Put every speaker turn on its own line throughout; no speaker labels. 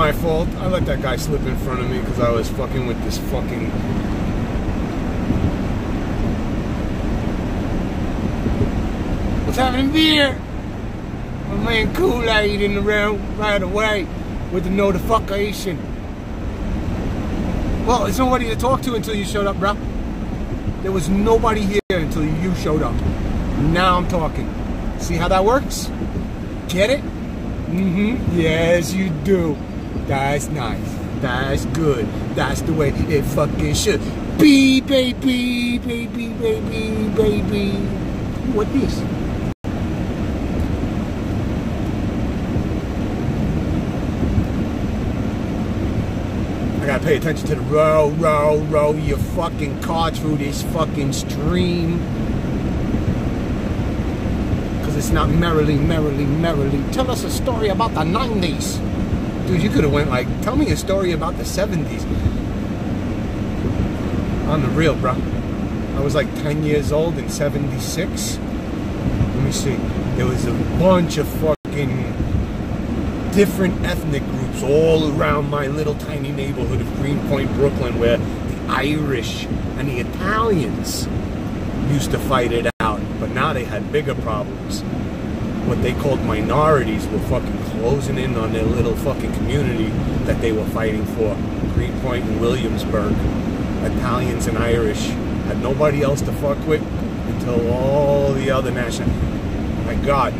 my fault. I let that guy slip in front of me because I was fucking with this fucking... What's happening there? My man Kool-Aid in the room right away with the notification. Well, there's nobody to talk to until you showed up, bro. There was nobody here until you showed up. Now I'm talking. See how that works? Get it? Mm-hmm. Yes, you do. That's nice. That's good. That's the way it fucking should be, baby, baby, baby, baby. What this? I gotta pay attention to the row your fucking car through this fucking stream. Cause it's not merrily. Tell us a story about the 90s. Dude, you could have went like, tell me a story about the 70s. On the real, bro. I was like 10 years old in 76. Let me see. There was a bunch of fucking different ethnic groups all around my little tiny neighborhood of Greenpoint, Brooklyn, where the Irish and the Italians used to fight it out, but now they had bigger problems. What they called minorities were fucking closing in on their little fucking community that they were fighting for. Greenpoint and Williamsburg. Italians and Irish had nobody else to fuck with until all the other national... My God,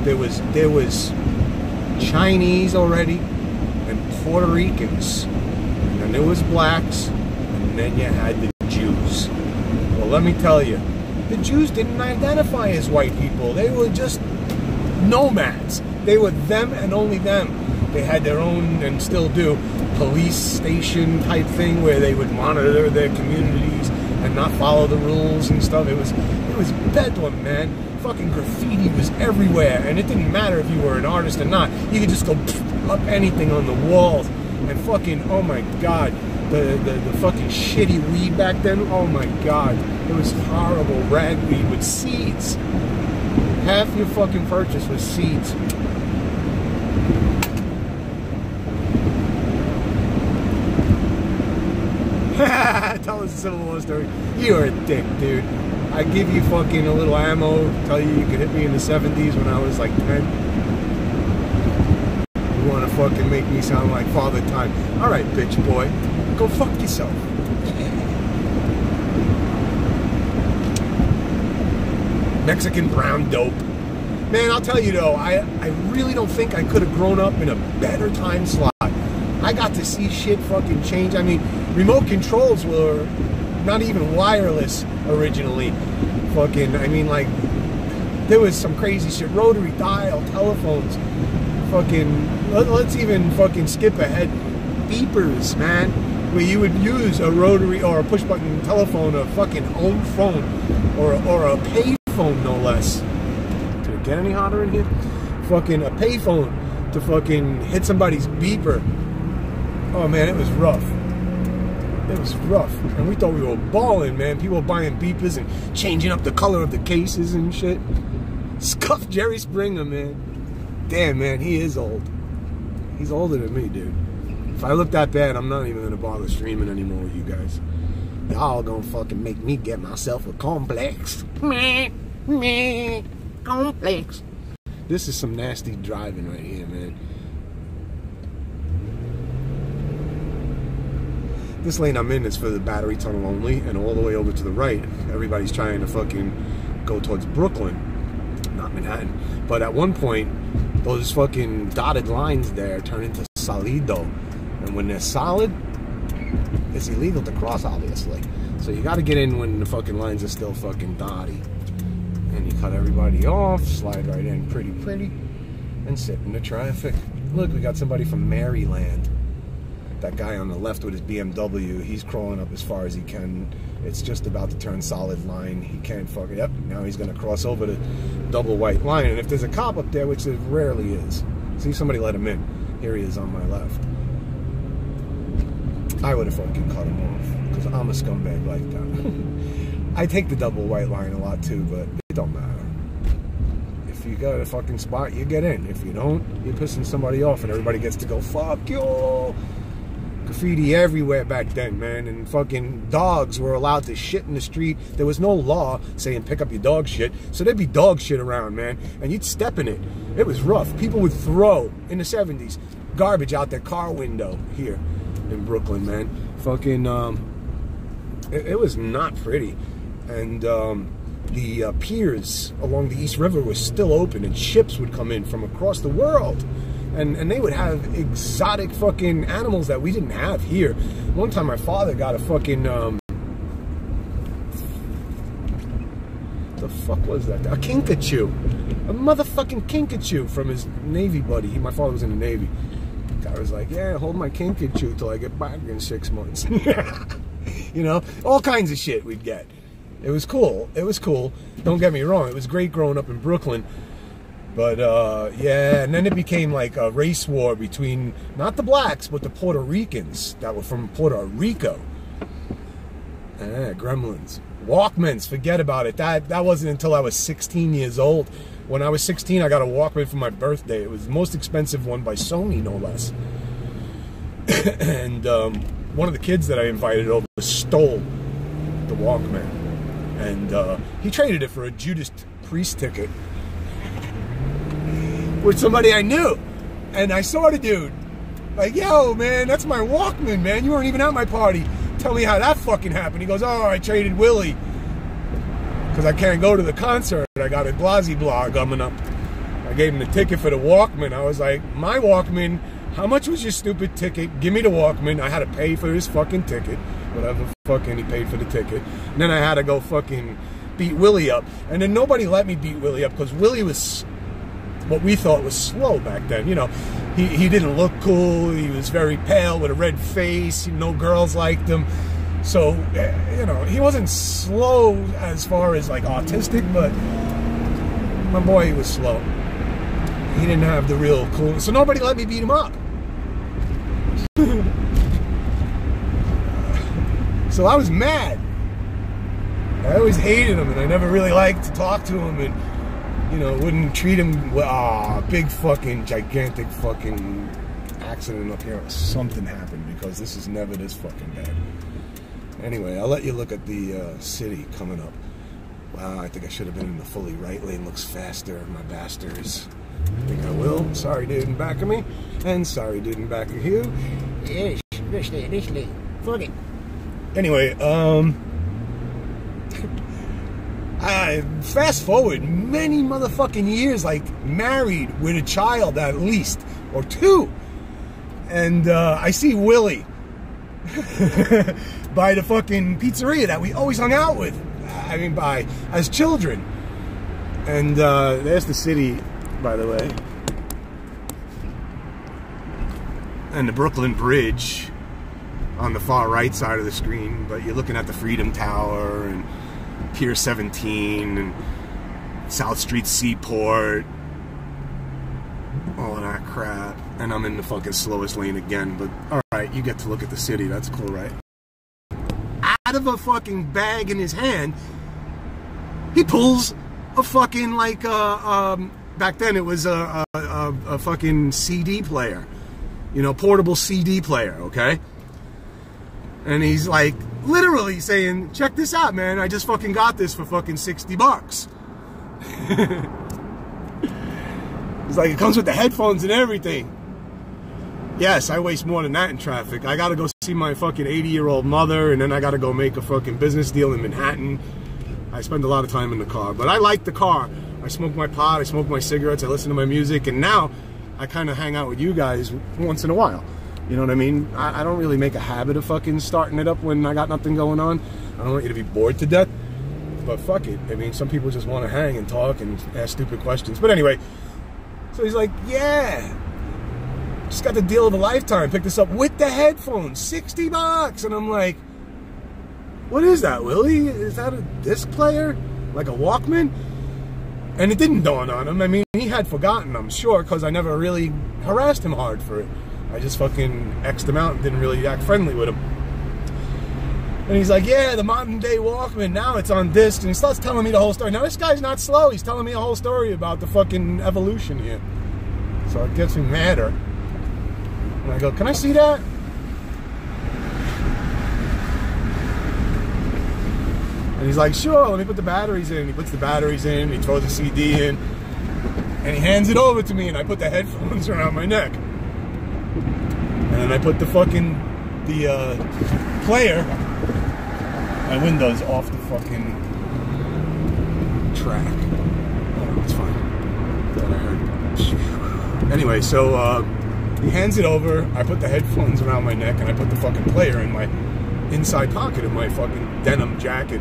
there was Chinese already, and Puerto Ricans, and then there was blacks, and then you had the Jews. Well, let me tell you, the Jews didn't identify as white people. They were just nomads. They were them and only them. They had their own, and still do, police station type thing where they would monitor their communities and not follow the rules and stuff. It was bedlam, man. Fucking graffiti was everywhere, and it didn't matter if you were an artist or not. You could just go up anything on the walls, and fucking, oh my God, the fucking shitty weed back then, oh my God, it was horrible ragweed with seeds. Half your fucking purchase was seeds. Tell us a Civil War story. You're a dick, dude. I give you fucking a little ammo, tell you could hit me in the 70s when I was like 10. You want to fucking make me sound like Father Time. Alright, bitch boy. Go fuck yourself. Mexican brown dope. Man, I'll tell you though, I really don't think I could have grown up in a better time slot. I got to see shit fucking change. I mean, remote controls were not even wireless originally. Fucking, I mean, like, there was some crazy shit. Rotary dial telephones. Fucking, let's even fucking skip ahead. Beepers, man. Where you would use a rotary or a push button telephone, a fucking home phone, or a pay phone, no less. Did it get any hotter in here? Fucking a pay phone to fucking hit somebody's beeper. Oh man, it was rough. It was rough. And we thought we were balling, man. People buying beepers and changing up the color of the cases and shit. Scuff Jerry Springer, man. Damn, man, he is old. He's older than me, dude. If I look that bad, I'm not even gonna bother streaming anymore with you guys. Y'all gonna fucking make me get myself a complex. Complex. This is some nasty driving right here, man. This lane I'm in is for the battery tunnel only, and all the way over to the right, everybody's trying to fucking go towards Brooklyn, not Manhattan. But at one point, those fucking dotted lines there turn into solido. And when they're solid, it's illegal to cross, obviously. So you gotta get in when the fucking lines are still fucking dotty. And you cut everybody off, slide right in pretty, and sit in the traffic. Look, we got somebody from Maryland. That guy on the left with his BMW, he's crawling up as far as he can. It's just about to turn solid line. He can't fuck it up. Now he's going to cross over the double white line. And if there's a cop up there, which there rarely is, see, somebody let him in. Here he is on my left. I would have fucking cut him off because I'm a scumbag like that. I take the double white line a lot too, but it don't matter. If you got a fucking spot, you get in. If you don't, you're pissing somebody off, and everybody gets to go, fuck you. Graffiti everywhere back then, man, and fucking dogs were allowed to shit in the street. There was no law saying pick up your dog shit, so there'd be dog shit around, man, and you'd step in it. It was rough. People would throw, in the 70s, garbage out their car window here in Brooklyn, man. Fucking, it was not pretty. And the piers along the East River were still open, and ships would come in from across the world. And they would have exotic fucking animals that we didn't have here. One time my father got a fucking, the fuck was that? A kinkajou. A motherfucking kinkajou from his Navy buddy. My father was in the Navy. The guy was like, yeah, hold my kinkajou till I get back in 6 months. You know, all kinds of shit we'd get. It was cool. It was cool. Don't get me wrong. It was great growing up in Brooklyn. But, yeah, and then it became like a race war between, not the blacks, but the Puerto Ricans that were from Puerto Rico. Gremlins. Walkmans, forget about it. That wasn't until I was 16 years old. When I was 16, I got a Walkman for my birthday. It was the most expensive one by Sony, no less. And one of the kids that I invited over stole the Walkman. And he traded it for a Judas Priest ticket with somebody I knew. And I saw the dude like, yo, man, that's my Walkman, man. You weren't even at my party. Tell me how that fucking happened. He goes, oh, I traded Willie because I can't go to the concert. I got a Blasey-Blah coming up. I gave him the ticket for the Walkman. I was like, my Walkman, how much was your stupid ticket? Give me the Walkman. I had to pay for his fucking ticket. Whatever fucking he paid for the ticket. And then I had to go fucking beat Willie up. And then nobody let me beat Willie up because Willie was what we thought was slow back then. You know, he didn't look cool. He was very pale with a red face. No girls liked him. So, you know, he wasn't slow as far as like autistic, but my boy was slow. He didn't have the real cool. So nobody let me beat him up. So I was mad. I always hated him, and I never really liked to talk to him, and you know, wouldn't treat him well. Big fucking gigantic fucking accident up here. Something happened because this is never this fucking bad. Anyway, I'll let you look at the city coming up. Wow, I think I should have been in the fully right lane. Looks faster, my bastards. I think I will. Sorry, dude in back of me, and sorry, dude in back of you. Yes, this fuck it. Anyway, I fast forward many motherfucking years, like married with a child at least, or two. And I see Willie by the fucking pizzeria that we always hung out with. I mean, as children. And there's the city, by the way. And the Brooklyn Bridge on the far right side of the screen, but you're looking at the Freedom Tower and Pier 17 and South Street Seaport, all of that crap. And I'm in the fucking slowest lane again, but alright, you get to look at the city, that's cool, right? Out of a fucking bag in his hand, he pulls a fucking, like, back then it was a fucking CD player. You know, portable CD player, okay? And he's like, literally saying, check this out, man. I just fucking got this for fucking $60. It's like, it comes with the headphones and everything. Yes, I waste more than that in traffic. I gotta go see my fucking 80-year-old mother, and then I gotta go make a fucking business deal in Manhattan. I spend a lot of time in the car, but I like the car. I smoke my pot, I smoke my cigarettes, I listen to my music, and now I kind of hang out with you guys once in a while. You know what I mean? I don't really make a habit of fucking starting it up when I got nothing going on. I don't want you to be bored to death. But fuck it. I mean, some people just want to hang and talk and ask stupid questions. But anyway, so he's like, yeah, just got the deal of a lifetime. Picked this up with the headphones, $60. And I'm like, what is that, Willie? Is that a disc player? Like a Walkman? And it didn't dawn on him. I mean, he had forgotten, I'm sure, because I never really harassed him hard for it. I just fucking X'd him out and didn't really act friendly with him. And he's like, yeah, the modern day Walkman, now it's on discs. And he starts telling me the whole story. Now, this guy's not slow. He's telling me a whole story about the fucking evolution here. So it gets me madder. And I go, can I see that? And he's like, sure, let me put the batteries in. He puts the batteries in, he throws the CD in, and he hands it over to me, and I put the headphones around my neck. And then I put the fucking, player, my window's off the fucking track. Oh, it's fine. Then I heard. Anyway, so he hands it over. I put the headphones around my neck, and I put the fucking player in my inside pocket of my fucking denim jacket.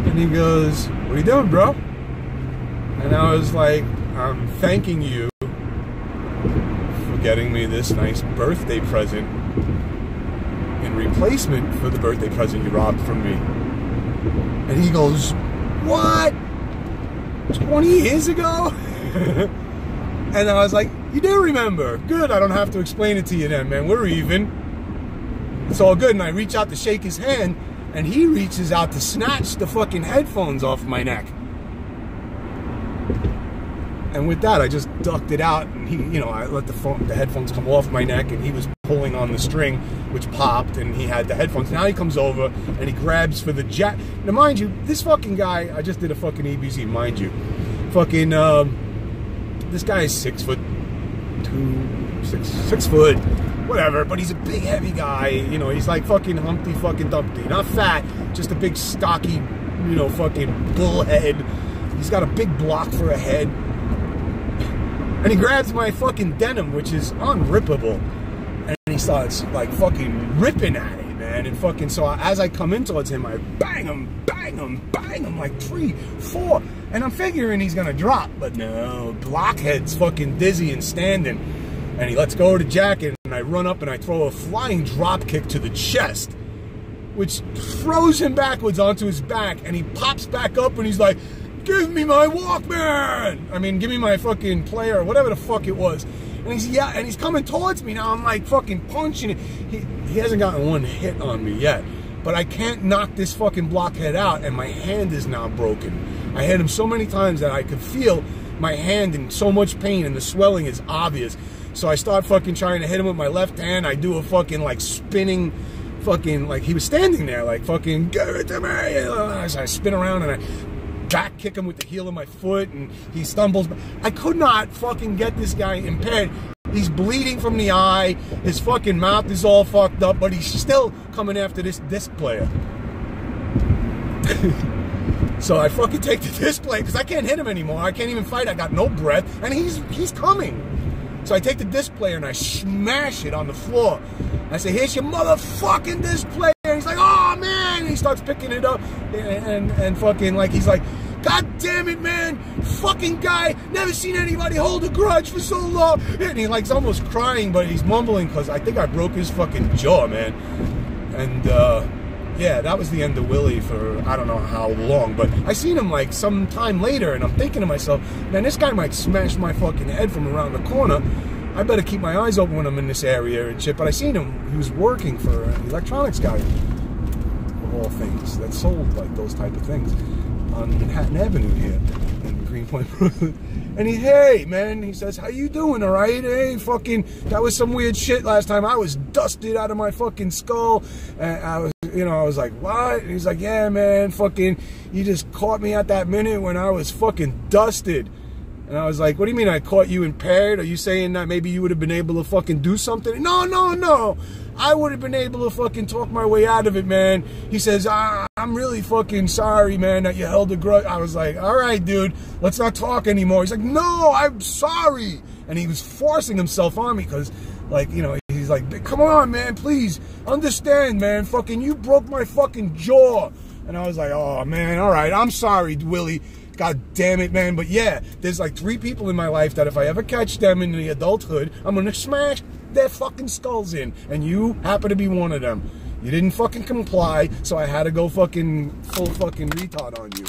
And he goes, "What are you doing, bro?" And I was like, "I'm thanking you for getting me this nice birthday present in replacement for the birthday present you robbed from me." And he goes, "What? 20 years ago?" And I was like, "You do remember. Good, I don't have to explain it to you then, man. We're even. It's all good." And I reach out to shake his hand, and he reaches out to snatch the fucking headphones off my neck. And with that, I just ducked it out, and he, you know, I let the headphones come off my neck, and he was pulling on the string, which popped, and he had the headphones. Now he comes over, and he grabs for the jack. Now, mind you, this fucking guy, I just did a fucking EBC, mind you. Fucking, this guy is 6'2", 6 foot, whatever, but he's a big, heavy guy. You know, he's like fucking Humpty fucking Dumpty. Not fat, just a big, stocky, you know, fucking bull head. He's got a big block for a head. And he grabs my fucking denim, which is unrippable. And he starts, like, fucking ripping at it, man. And fucking, so as I come in towards him, I bang him, like 3, 4. And I'm figuring he's gonna drop, but no. Blockhead's fucking dizzy and standing. And he lets go of the jacket, and I run up and I throw a flying drop kick to the chest, which throws him backwards onto his back, and he pops back up and he's like, "Give me my Walkman!" I mean, give me my fucking player, or whatever the fuck it was. And he's coming towards me now. I'm like fucking punching it. He hasn't gotten one hit on me yet, but I can't knock this fucking blockhead out, and my hand is now broken. I hit him so many times that I could feel my hand in so much pain, and the swelling is obvious. So I start fucking trying to hit him with my left hand. I do a fucking like spinning fucking, like he was standing there like fucking, "Give it to me." So I spin around and I back kick him with the heel of my foot, and he stumbles. I could not fucking get this guy impaired. He's bleeding from the eye. His fucking mouth is all fucked up, but he's still coming after this disc player. So I fucking take the disc player because I can't hit him anymore. I can't even fight. I got no breath, and he's coming. So I take the disc player and I smash it on the floor. I say, "Here's your motherfucking disc player." And he's like, "Oh, man." And he starts picking it up and fucking like, he's like, "God damn it, man. Fucking guy. Never seen anybody hold a grudge for so long." And he like's almost crying, but he's mumbling because I think I broke his fucking jaw, man. And, yeah, that was the end of Willie for I don't know how long, but I seen him like some time later, and I'm thinking to myself, man, this guy might smash my fucking head from around the corner. I better keep my eyes open when I'm in this area and shit. But I seen him, he was working for an electronics guy, of all things, that sold like those type of things on Manhattan Avenue here in Greenpoint, Brooklyn. And hey, man, he says, "How you doing, all right? Hey, fucking, that was some weird shit last time. I was dusted out of my fucking skull." And I was, you know, I was like, "What?" And he's like, "Yeah, man, fucking, you just caught me at that minute when I was fucking dusted." And I was like, "What do you mean I caught you impaired? Are you saying that maybe you would have been able to fucking do something?" "No, no, no. I would have been able to fucking talk my way out of it, man." He says, "I'm really fucking sorry, man, that you held a grudge." I was like, "All right, dude, let's not talk anymore." He's like, "No, I'm sorry." And he was forcing himself on me because, like, you know, he's like, "Come on, man, please understand, man. Fucking, you broke my fucking jaw." And I was like, "Oh, man, all right, I'm sorry, Willie. God damn it, man." But yeah, there's like 3 people in my life that if I ever catch them in the adulthood, I'm gonna smash their fucking skulls in. And you happen to be one of them. You didn't fucking comply, so I had to go fucking full fucking retard on you.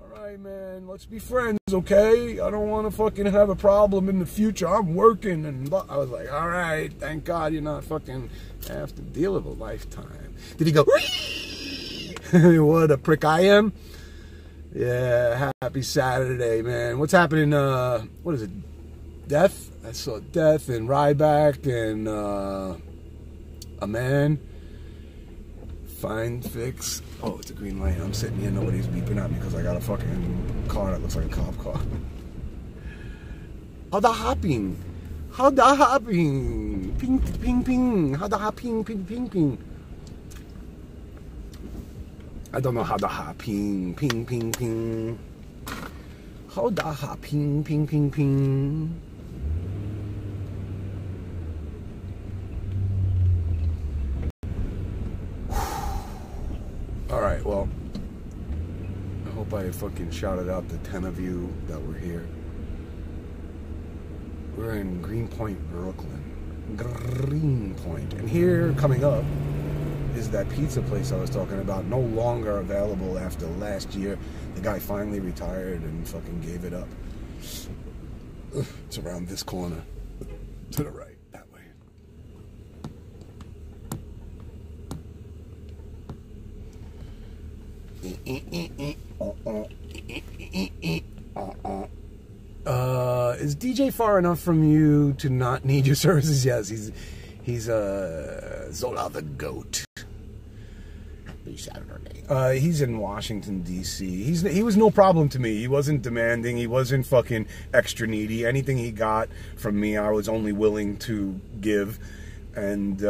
All right, man. let's be friends, okay? I don't want to fucking have a problem in the future. I'm working. And I was like, all right, thank God you're not fucking have to deal with a lifetime. Did he go, what a prick I am? Yeah, happy Saturday, man. What's happening? What is it? Death? I saw Death and Ryback and a man. Find Fix. Oh, it's a green light. I'm sitting here. Nobody's beeping at me because I got a fucking car that looks like a cop car. How the hopping? How the hopping? Ping, ping, ping. How the hopping? Ping, ping, ping. I don't know how the hopping. Ping, ping, ping. How the hopping? Ping, ping, ping. Alright, well, I hope I fucking shouted out the 10 of you that were here. We're in Greenpoint, Brooklyn. Greenpoint. And here, coming up, is that pizza place I was talking about, no longer available after last year. The guy finally retired and fucking gave it up. It's around this corner. To the right. Is DJ far enough from you to not need your services? Yes, he's Zolar the goat. He's in Washington D.C. He was no problem to me. He wasn't demanding. He wasn't fucking extra needy. Anything he got from me, I was only willing to give. And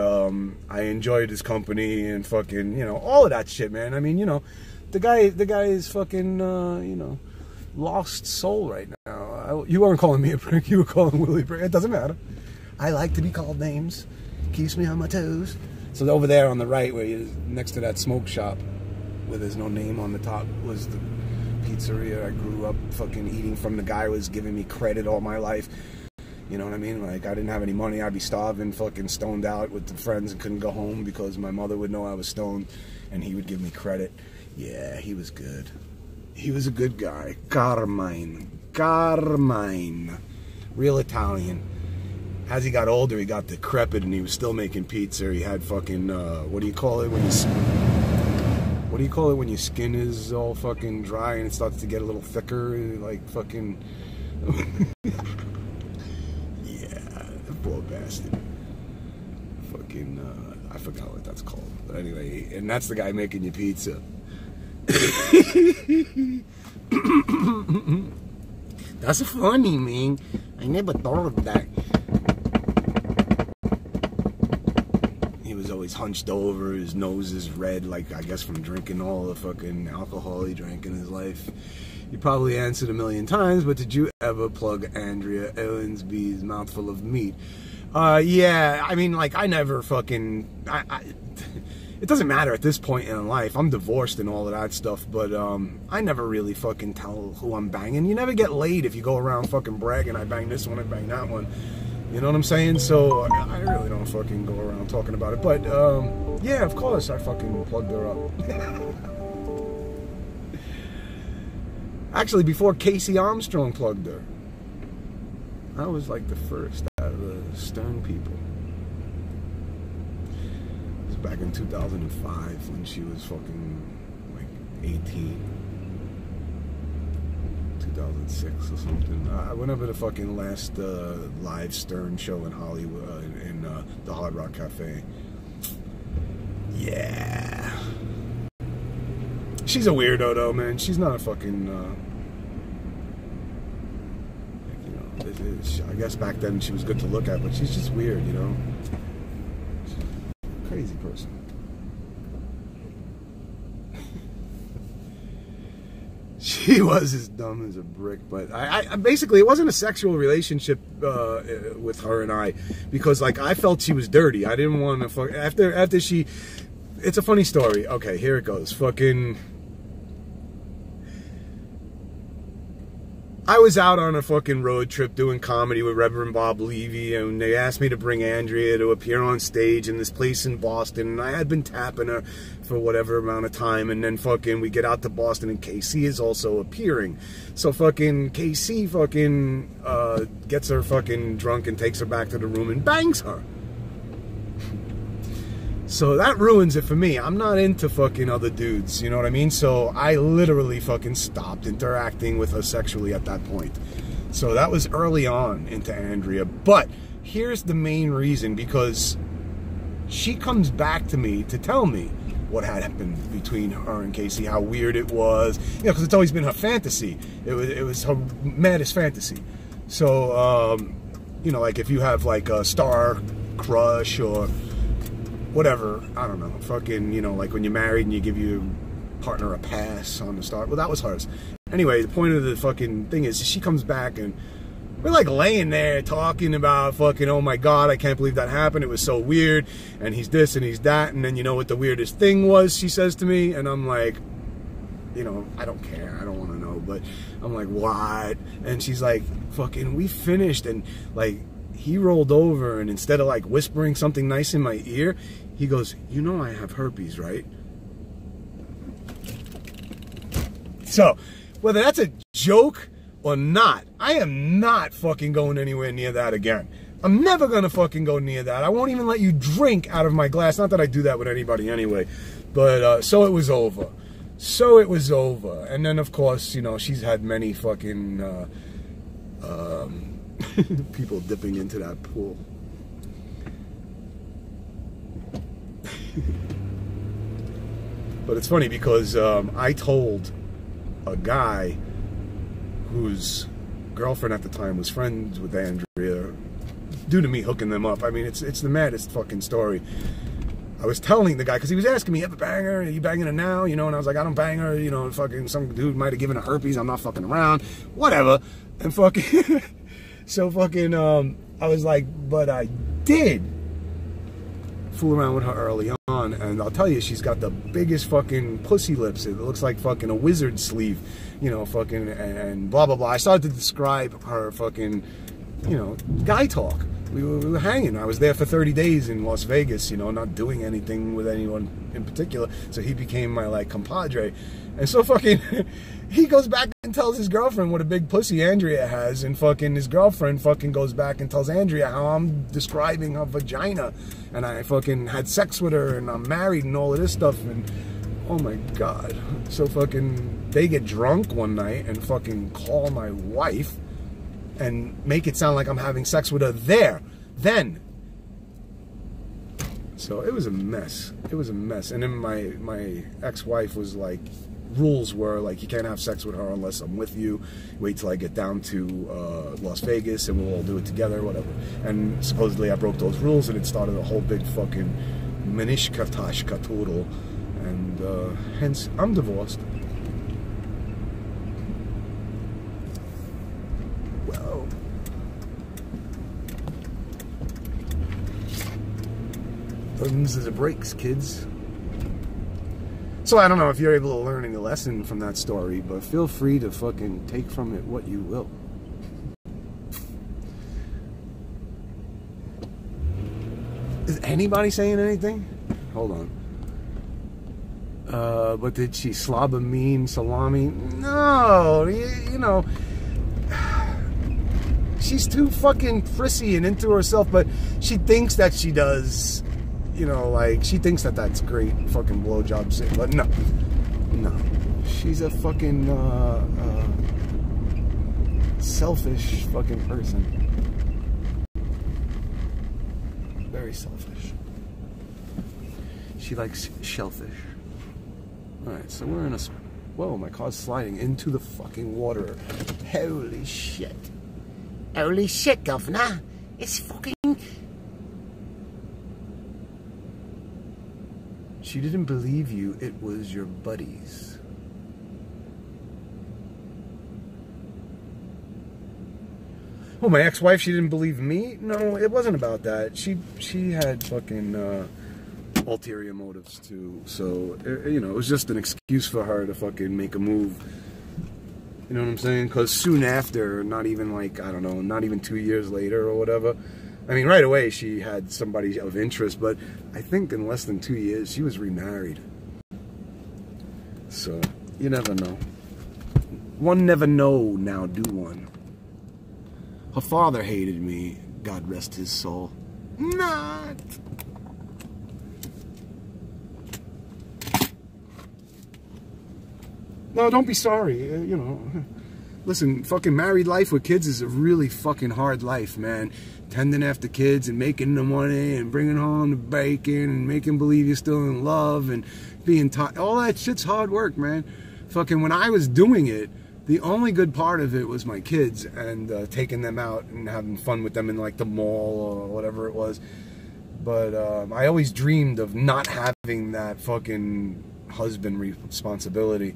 I enjoyed his company and fucking, you know, all of that shit, man. I mean, you know, the guy is fucking, you know, lost soul right now. You weren't calling me a prick. You were calling Willie a prick. It doesn't matter. I like to be called names. Keeps me on my toes. So over there on the right, where you next to that smoke shop, where there's no name on the top, was the pizzeria I grew up fucking eating from. The guy was giving me credit all my life. You know what I mean? Like, I didn't have any money. I'd be starving, fucking stoned out with the friends and couldn't go home because my mother would know I was stoned, and he would give me credit. Yeah, he was good. He was a good guy. Carmine. Real Italian. As he got older, he got decrepit, and he was still making pizza. He had fucking, what do you call it when you... What do you call it when your skin is all fucking dry and it starts to get a little thicker? Like, fucking... Poor bastard. Fucking, I forgot what that's called. But anyway, and that's the guy making your pizza. That's funny, man. I never thought of that. He was always hunched over. His nose is red, like, I guess from drinking all the fucking alcohol he drank in his life. You probably answered a million times, but did you ever plug Andrea Ellensby's Mouthful of Meat? Yeah, I mean, like, I never fucking... it doesn't matter at this point in life. I'm divorced and all of that stuff, but I never really fucking tell who I'm banging. You never get laid if you go around fucking bragging, I bang this one, I bang that one. You know what I'm saying? So, I really don't fucking go around talking about it. But, yeah, of course, I fucking plugged her up. Actually, before Casey Armstrong plugged her. I was like the first out of the Stern people. It was back in 2005 when she was fucking like 18. 2006 or something. I went over to the fucking last live Stern show in Hollywood, in the Hard Rock Cafe. Yeah. She's a weirdo though, man. She's not a fucking, you know, I guess back then she was good to look at, but she's just weird, you know. She's a crazy person. She was as dumb as a brick, but I basically, it wasn't a sexual relationship with her and I, because like I felt she was dirty. I didn't want to fuck after she. It's a funny story. Okay, here it goes. Fucking. I was out on a fucking road trip doing comedy with Reverend Bob Levy, and they asked me to bring Andrea to appear on stage in this place in Boston, and I had been tapping her for whatever amount of time, and then fucking we get out to Boston, and KC is also appearing. So fucking KC fucking gets her fucking drunk and takes her back to the room and bangs her. So that ruins it for me. I'm not into fucking other dudes, you know what I mean? So I literally fucking stopped interacting with her sexually at that point. So that was early on into Andrea. But here's the main reason, because she comes back to me to tell me what had happened between her and Casey, how weird it was. You know, because it's always been her fantasy. It was her maddest fantasy. So, you know, like if you have like a star crush or whatever, I don't know, fucking, you know, like when you're married and you give your partner a pass on the start. Well, that was hers. Anyway, the point of the fucking thing is she comes back and we're like laying there talking about fucking, oh my God, I can't believe that happened. It was so weird. And he's this and he's that. And then you know what the weirdest thing was, she says to me. And I'm like, you know, I don't care. I don't want to know. But I'm like, what? And she's like, fucking, we finished. And like, he rolled over, and instead of like whispering something nice in my ear, he goes, you know I have herpes, right? So, whether that's a joke or not, I am not fucking going anywhere near that again. I'm never gonna fucking go near that. I won't even let you drink out of my glass. Not that I do that with anybody anyway. But, so it was over. So it was over. And then, of course, you know, she's had many fucking, people dipping into that pool. But it's funny because I told a guy whose girlfriend at the time was friends with Andrea, due to me hooking them up. I mean, it's the maddest fucking story. I was telling the guy, because he was asking me, you ever bang her? Are you banging her now? You know, and I was like, I don't bang her. You know, fucking some dude might have given her herpes. I'm not fucking around. Whatever. And fucking... So fucking, I was like, but I did fool around with her early on, and I'll tell you, she's got the biggest fucking pussy lips. It looks like fucking a wizard sleeve, you know, fucking, and blah, blah, blah. I started to describe her fucking, you know, guy talk. We were hanging. I was there for 30 days in Las Vegas, you know, not doing anything with anyone in particular. So he became my, like, compadre. And so fucking, he goes back and tells his girlfriend what a big pussy Andrea has. And fucking his girlfriend fucking goes back and tells Andrea how I'm describing her vagina. And I fucking had sex with her and I'm married and all of this stuff. And oh my God. So fucking, they get drunk one night and fucking call my wife and make it sound like I'm having sex with her then. So it was a mess. It was a mess. And then my ex-wife was like, rules were like, you can't have sex with her unless I'm with you. Wait till I get down to Las Vegas and we'll all do it together, whatever. And supposedly I broke those rules and it started a whole big fucking menishka tashka toodle. And hence, I'm divorced. Well, them's are the breaks, kids. So I don't know if you're able to learn any lesson from that story, but feel free to fucking take from it what you will. Is anybody saying anything? Hold on. But did she slob a mean salami? No, you know, she's too fucking prissy and into herself, but she thinks that she does, you know, like, she thinks that that's great fucking blowjob shit, but no, she's a fucking, selfish fucking person. Very selfish. She likes shellfish. Alright, so we're in a... Whoa, my car's sliding into the fucking water. Holy shit.
Holy shit, governor. It's fucking...
She didn't believe you. It was your buddies. Oh, my ex-wife, she didn't believe me? No, it wasn't about that. She had fucking... ulterior motives too, so you know, it was just an excuse for her to fucking make a move You know what I'm saying? Because soon after, not even like, I don't know, not even 2 years later or whatever. I mean, right away she had somebody of interest, but I think in less than 2 years she was remarried. So, you never know. One never know, now do one. Her father hated me, God rest his soul. Not. No, don't be sorry, you know. Listen, fucking married life with kids is a really fucking hard life, man. Tending after kids and making the money and bringing home the bacon and making believe you're still in love and being taught. All that shit's hard work, man. Fucking when I was doing it, the only good part of it was my kids and taking them out and having fun with them in like the mall or whatever it was. But I always dreamed of not having that fucking husband responsibility.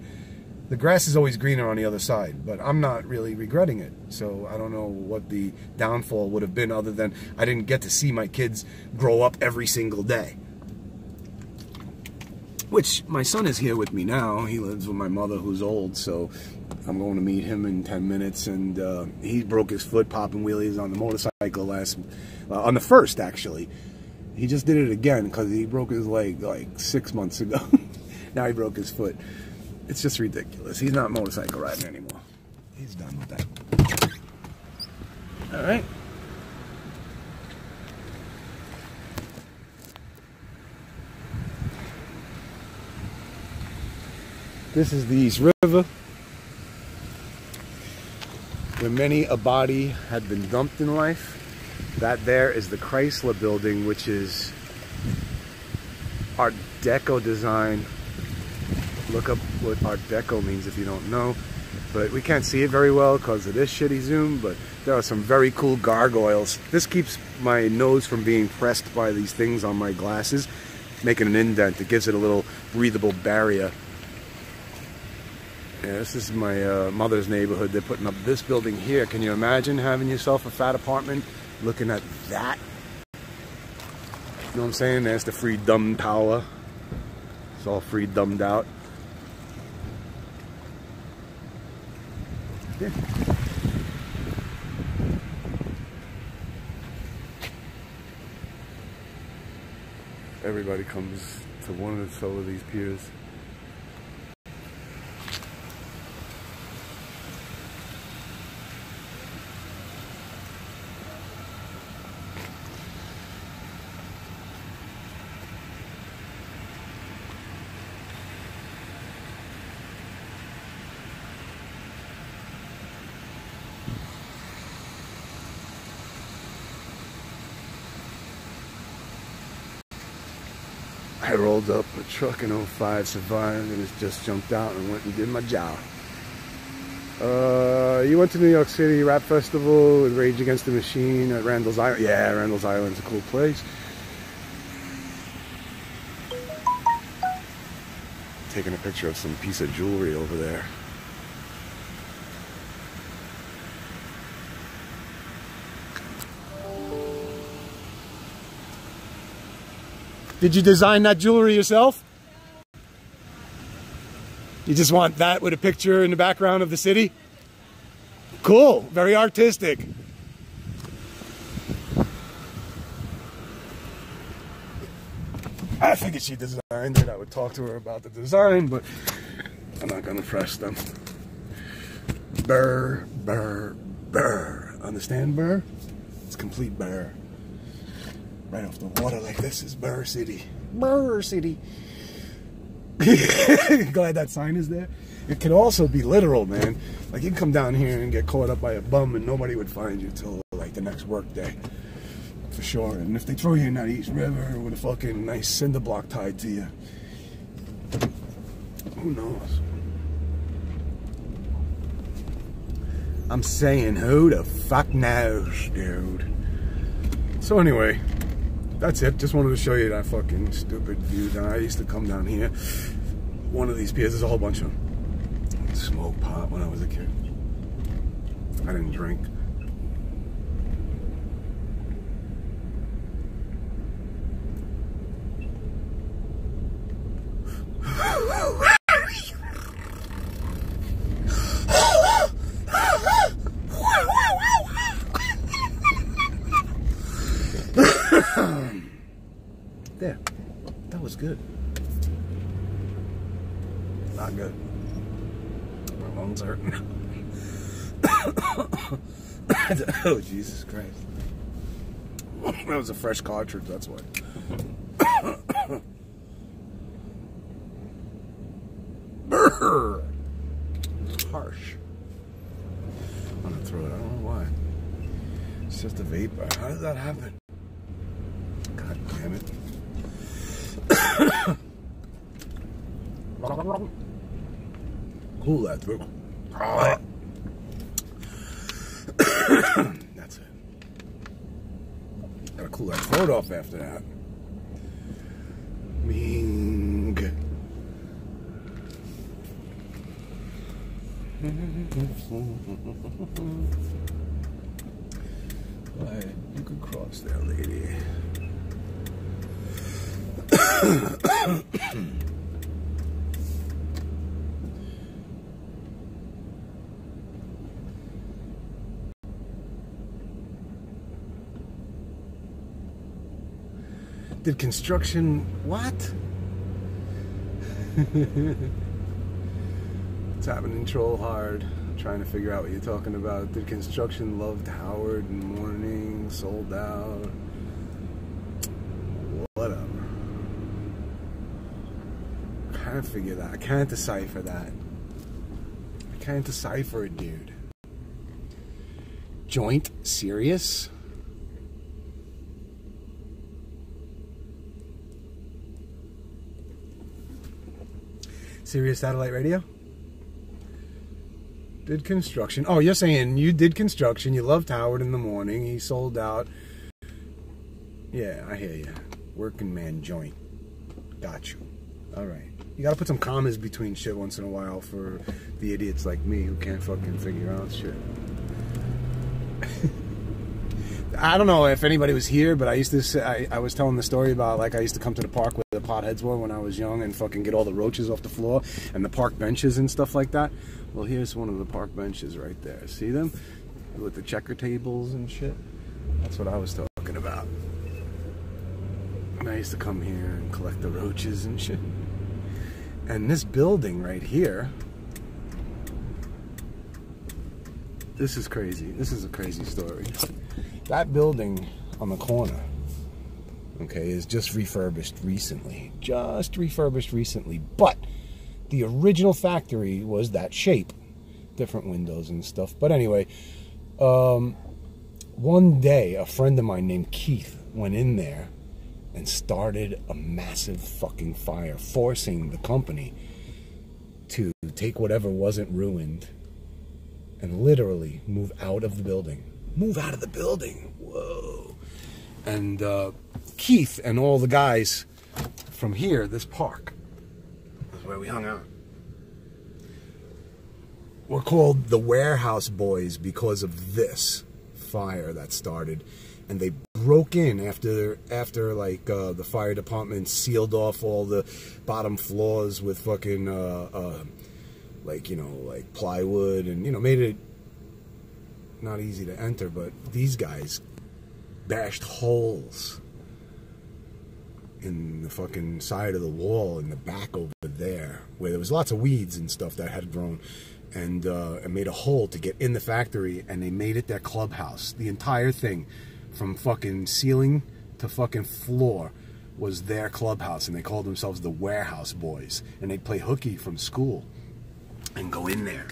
The grass is always greener on the other side, but I'm not really regretting it. So I don't know what the downfall would have been other than I didn't get to see my kids grow up every single day. Which, my son is here with me now. He lives with my mother who's old, so I'm going to meet him in 10 minutes. And he broke his foot popping wheelies on the motorcycle on the first, actually. He just did it again because he broke his leg like 6 months ago. Now he broke his foot. It's just ridiculous. He's not motorcycle riding anymore. He's done with that. All right. This is the East River, where many a body had been dumped in life. That there is the Chrysler building, which is Art Deco design. Look up what Art Deco means if you don't know. But we can't see it very well because of this shitty zoom, but there are some very cool gargoyles. This keeps my nose from being pressed by these things on my glasses, making an indent. It gives it a little breathable barrier. Yeah, this is my mother's neighborhood. They're putting up this building here. Can you imagine having yourself a fat apartment looking at that? You know what I'm saying? There's the free dumb tower. It's all free dumbed out. Yeah. Everybody comes to one or so of these piers. I rolled up a truck in 05, survived, and it just jumped out and went and did my job. You went to New York City Rap Festival with Rage Against the Machine at Randall's Island? Yeah, Randall's Island's a cool place. Taking a picture of some piece of jewelry over there. Did you design that jewelry yourself? You just want that with a picture in the background of the city? Cool, very artistic. I figured she designed it. I would talk to her about the design, but I'm not gonna press them. Burr, burr, burr. Understand burr? It's complete burr. Right off the water like this is Burr City. Burr City. Glad that sign is there. It could also be literal, man. Like you can come down here and get caught up by a bum and nobody would find you till like the next work day. For sure. And if they throw you in that East River with a fucking nice cinder block tied to you, who knows? I'm saying, who the fuck knows, dude? So anyway, that's it. Just wanted to show you that fucking stupid view. I used to come down here. One of these piers, there's a whole bunch of them. Smoke pot when I was a kid. I didn't drink. Not good. My lungs hurting. Oh, Jesus Christ. That was a fresh cartridge, that's why. Brr. It's harsh. I'm gonna throw it. I don't know why. It's just a vapor. How did that happen? God damn it. Cool that through. That's it. Gotta cool that throat off after that. Ming. Right, you could cross there, lady. Did construction what? It's happening troll hard. Trying to figure out what you're talking about. Did construction loved Howard in the morning, sold out? Whatever. I can't figure that. I can't decipher that. I can't decipher it, dude. Joint serious? Sirius Satellite Radio? Did construction. Oh, you're saying you did construction. You loved Howard in the morning. He sold out. Yeah, I hear you. Working man joint. Got you. All right. You got to put some commas between shit once in a while for the idiots like me who can't fucking figure out shit. I don't know if anybody was here, but I used to say, I was telling the story about, like, I used to come to the park where the potheads were when I was young and fucking get all the roaches off the floor and the park benches and stuff like that. Well, here's one of the park benches right there. See them? With the checker tables and shit. That's what I was talking about. And I used to come here and collect the roaches and shit. And this building right here, this is crazy. This is a crazy story. That building on the corner, okay, is just refurbished recently. Just refurbished recently. But the original factory was that shape. Different windows and stuff. But anyway, one day, a friend of mine named Keith went in there and started a massive fucking fire, forcing the company to take whatever wasn't ruined and literally move out of the building. Move out of the building. Whoa. And Keith and all the guys from here, this park, is where we hung out. We're called the Warehouse Boys because of this fire that started. And they broke in after like the fire department sealed off all the bottom floors with fucking like, you know, like plywood and, you know, made it not easy to enter. But these guys bashed holes in the fucking side of the wall in the back over there where there was lots of weeds and stuff that had grown, and made a hole to get in the factory, and they made it their clubhouse. The entire thing from fucking ceiling to fucking floor was their clubhouse, and they called themselves the Warehouse Boys. And they'd play hooky from school and go in there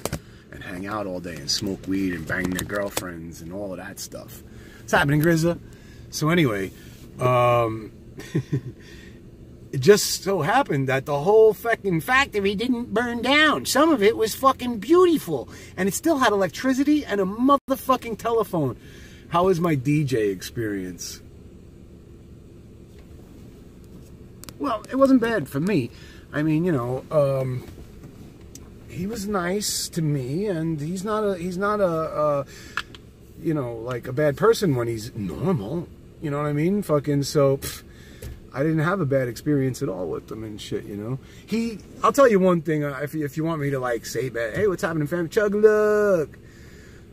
and hang out all day and smoke weed and bang their girlfriends and all of that stuff. What's happening, Grizza? So anyway, it just so happened that the whole fucking factory didn't burn down. Some of it was fucking beautiful, and it still had electricity and a motherfucking telephone. How was my DJ experience? Well, it wasn't bad for me. I mean, you know, he was nice to me, and he's not a you know, like a bad person when he's normal. You know what I mean? Fucking, so I didn't have a bad experience at all with him and shit, you know. I'll tell you one thing, if you want me to like say bad, hey, what's happening, fam? Chug-a-lug.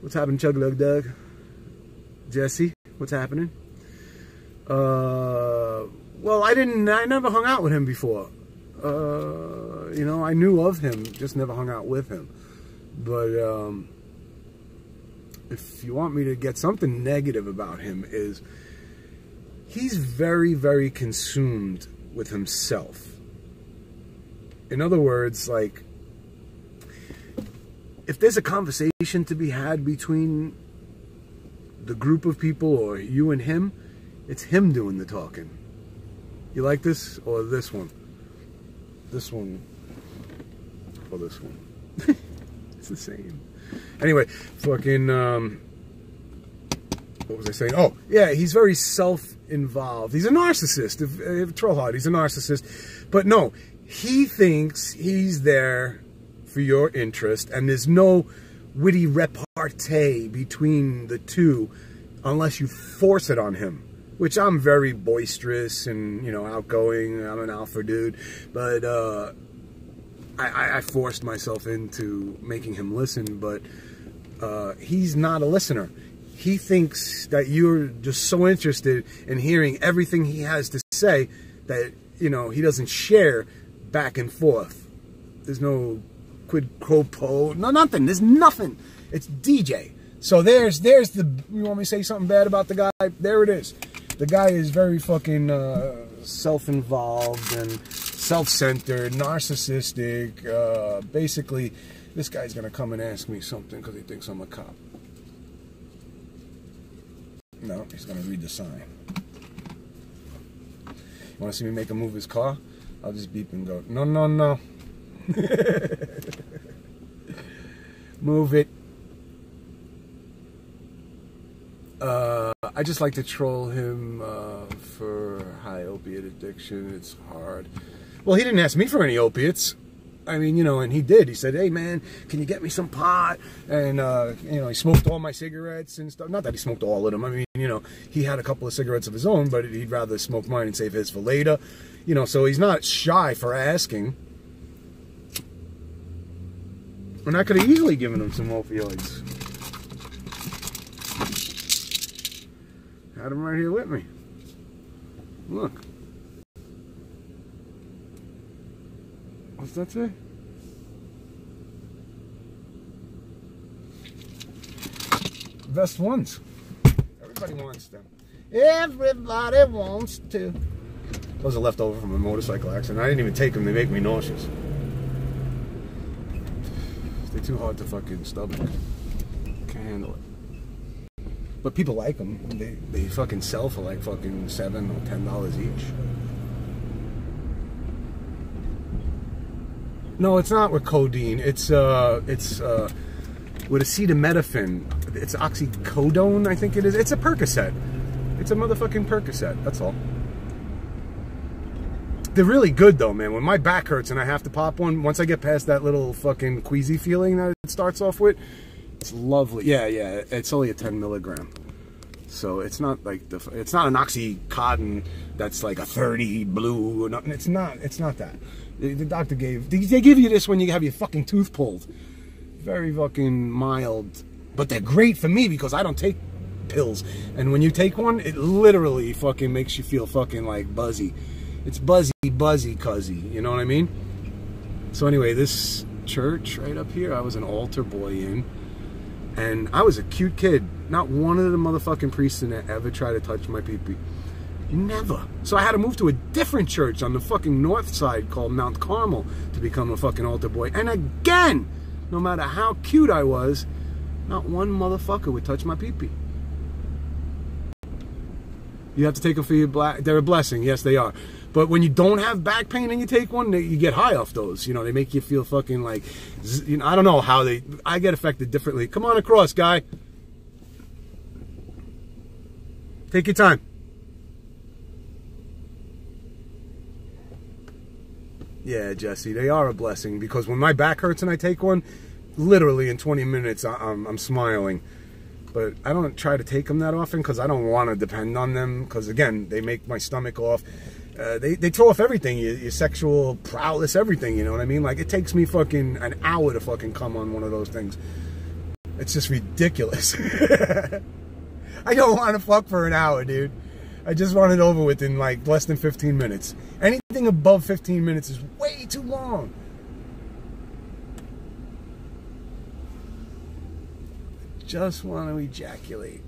What's happening, Chug-a-lug, Doug? Jesse, what's happening? Well, I never hung out with him before. you know, I knew of him, just never hung out with him. But if you want me to get something negative about him, is he's very, very consumed with himself. In other words, like, if there's a conversation to be had between the group of people or you and him, it's him doing the talking. You like this or this one? This one or this one? It's the same. Anyway, fucking, what was I saying? Oh, yeah, he's very self-involved. He's a narcissist. If Trollheart, he's a narcissist. But no, he thinks he's there for your interest, and there's no witty repartee between the two unless you force it on him. Which I'm very boisterous and, you know, outgoing. I'm an alpha dude. But I forced myself into making him listen, but he's not a listener. He thinks that you're just so interested in hearing everything he has to say that, you know, he doesn't share back and forth. There's no quid pro quo, no, nothing. There's nothing. It's DJ. So there's the, you want me to say something bad about the guy? There it is. The guy is very fucking self-involved and self-centered, narcissistic. Basically, this guy's gonna come and ask me something because he thinks I'm a cop. No, he's gonna read the sign. You wanna see me make him move his car? I'll just beep and go, no, no, no. Move it. I just like to troll him for high opiate addiction. It's hard. Well, he didn't ask me for any opiates. I mean, you know, and he did. He said, hey, man, can you get me some pot? And, you know, he smoked all my cigarettes and stuff. Not that he smoked all of them. I mean, you know, he had a couple of cigarettes of his own, but he'd rather smoke mine and save his for later. You know, so he's not shy for asking. And I could have easily given him some opioids. Had him right here with me. Look. What's that say? Best ones. Everybody wants them. Everybody wants to. Those are left over from a motorcycle accident. I didn't even take them. They make me nauseous. They're too hard to fucking stomach. Can't handle it. But people like them. They fucking sell for like fucking $7 or $10 each. No, it's not with codeine. It's with acetaminophen. It's oxycodone, I think it is. It's a Percocet. It's a motherfucking Percocet. That's all. They're really good though, man. When my back hurts and I have to pop one, once I get past that little fucking queasy feeling that it starts off with, it's lovely. Yeah, yeah. It's only a 10 milligram. So it's not like it's not an oxycodone that's like a 30 blue or nothing. It's not that. The doctor gave, they give you this when you have your fucking tooth pulled. Very fucking mild. But they're great for me because I don't take pills. And when you take one, it literally fucking makes you feel fucking like buzzy. It's buzzy, cuzzy. You know what I mean? So anyway, this church right up here, I was an altar boy in. And I was a cute kid. Not one of the motherfucking priests in there ever tried to touch my pee-pee. Never. So I had to move to a different church on the fucking north side called Mount Carmel to become a fucking altar boy. And again, no matter how cute I was, not one motherfucker would touch my pee-pee. You have to take them for your they're a blessing. Yes, they are. But when you don't have back pain and you take one, you get high off those. You know, they make you feel fucking like, you know, I don't know how I get affected differently. Come on across, guy. Take your time. Yeah, Jesse, they are a blessing because when my back hurts and I take one, literally in 20 minutes I'm smiling. But I don't try to take them that often because I don't want to depend on them because, again, they make my stomach off. They throw off everything, your sexual prowess, everything, you know what I mean? Like, it takes me fucking an hour to fucking come on one of those things. It's just ridiculous. I don't want to fuck for an hour, dude. I just want it over with in like less than 15 minutes. Anything above 15 minutes is way too long. Just want to ejaculate.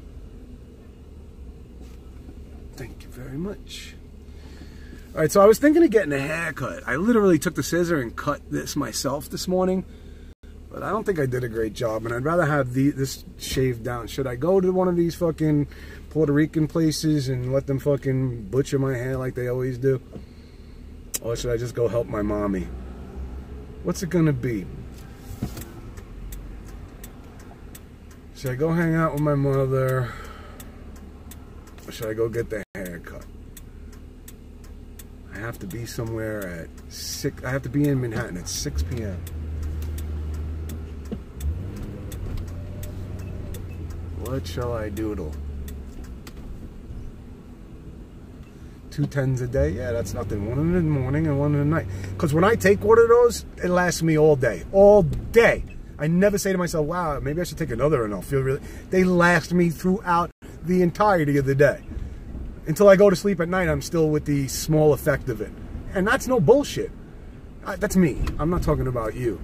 Thank you very much. All right, so I was thinking of getting a haircut. I literally took the scissor and cut this myself this morning. But I don't think I did a great job, and I'd rather have this shaved down. Should I go to one of these fucking Puerto Rican places and let them fucking butcher my hair like they always do? Or should I just go help my mommy? What's it gonna be? Should I go hang out with my mother? Or should I go get the haircut? I have to be somewhere at 6. I have to be in Manhattan at 6 p.m. What shall I doodle? 2 10s a day? Yeah, that's nothing. 1 in the morning and 1 in the night. Because when I take one of those, it lasts me all day. All day. I never say to myself, wow, maybe I should take another and I'll feel really... They last me throughout the entirety of the day. Until I go to sleep at night, I'm still with the small effect of it. And that's no bullshit. That's me. I'm not talking about you.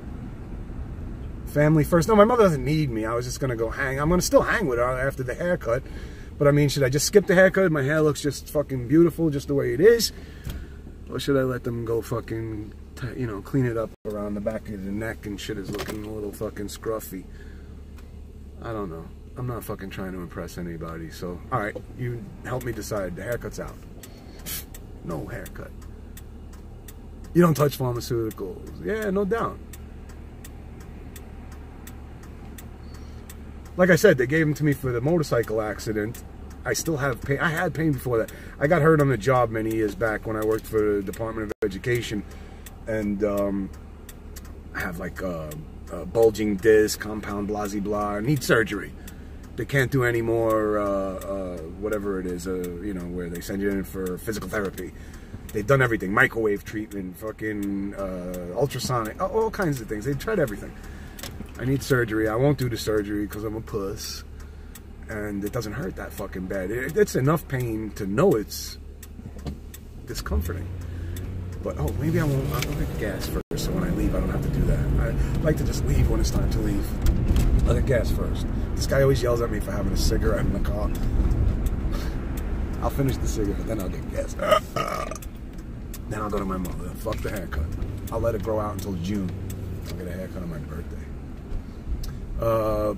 Family first. No, my mother doesn't need me. I was just going to go hang. I'm going to still hang with her after the haircut. But I mean, should I just skip the haircut? My hair looks just fucking beautiful just the way it is. Or should I let them go fucking, you know, clean it up around the back of the neck and shit is looking a little fucking scruffy. I don't know. I'm not fucking trying to impress anybody. So, alright, you help me decide. The haircut's out. No haircut. You don't touch pharmaceuticals. Yeah, no doubt. Like I said, they gave them to me for the motorcycle accident. I still have pain. I had pain before that. I got hurt on the job many years back when I worked for the Department of Education. And I have like a bulging disc, compound blah, blah. I need surgery. They can't do any more, whatever it is, you know, where they send you in for physical therapy. They've done everything. Microwave treatment, fucking ultrasonic, all kinds of things. They've tried everything. I need surgery. I won't do the surgery because I'm a puss. And it doesn't hurt that fucking bad. It's enough pain to know it's discomforting. But, oh, maybe I'll get gas first so when I leave I don't have to do that. I like to just leave when it's time to leave. I'll get gas first. This guy always yells at me for having a cigarette in the car. I'll finish the cigarette, then I'll get gas. Then I'll go to my mother. Fuck the haircut. I'll let it grow out until June. I'll get a haircut on my birthday. I'll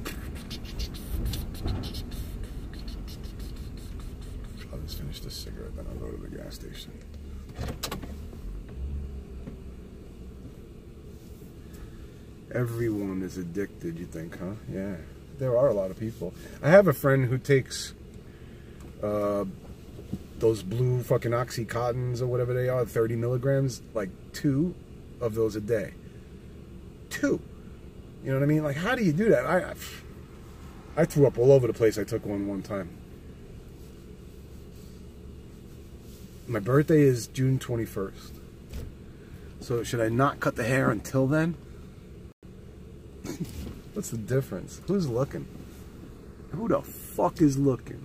just finish this cigarette, then I'll go to the gas station. Everyone is addicted, you think, huh? Yeah, there are a lot of people. I have a friend who takes those blue fucking Oxycontins or whatever they are, 30 milligrams, like 2 of those a day. 2. You know what I mean? Like, how do you do that? I threw up all over the place. I took one time. My birthday is June 21st. So should I not cut the hair until then? What's the difference? Who's looking? Who the fuck is looking?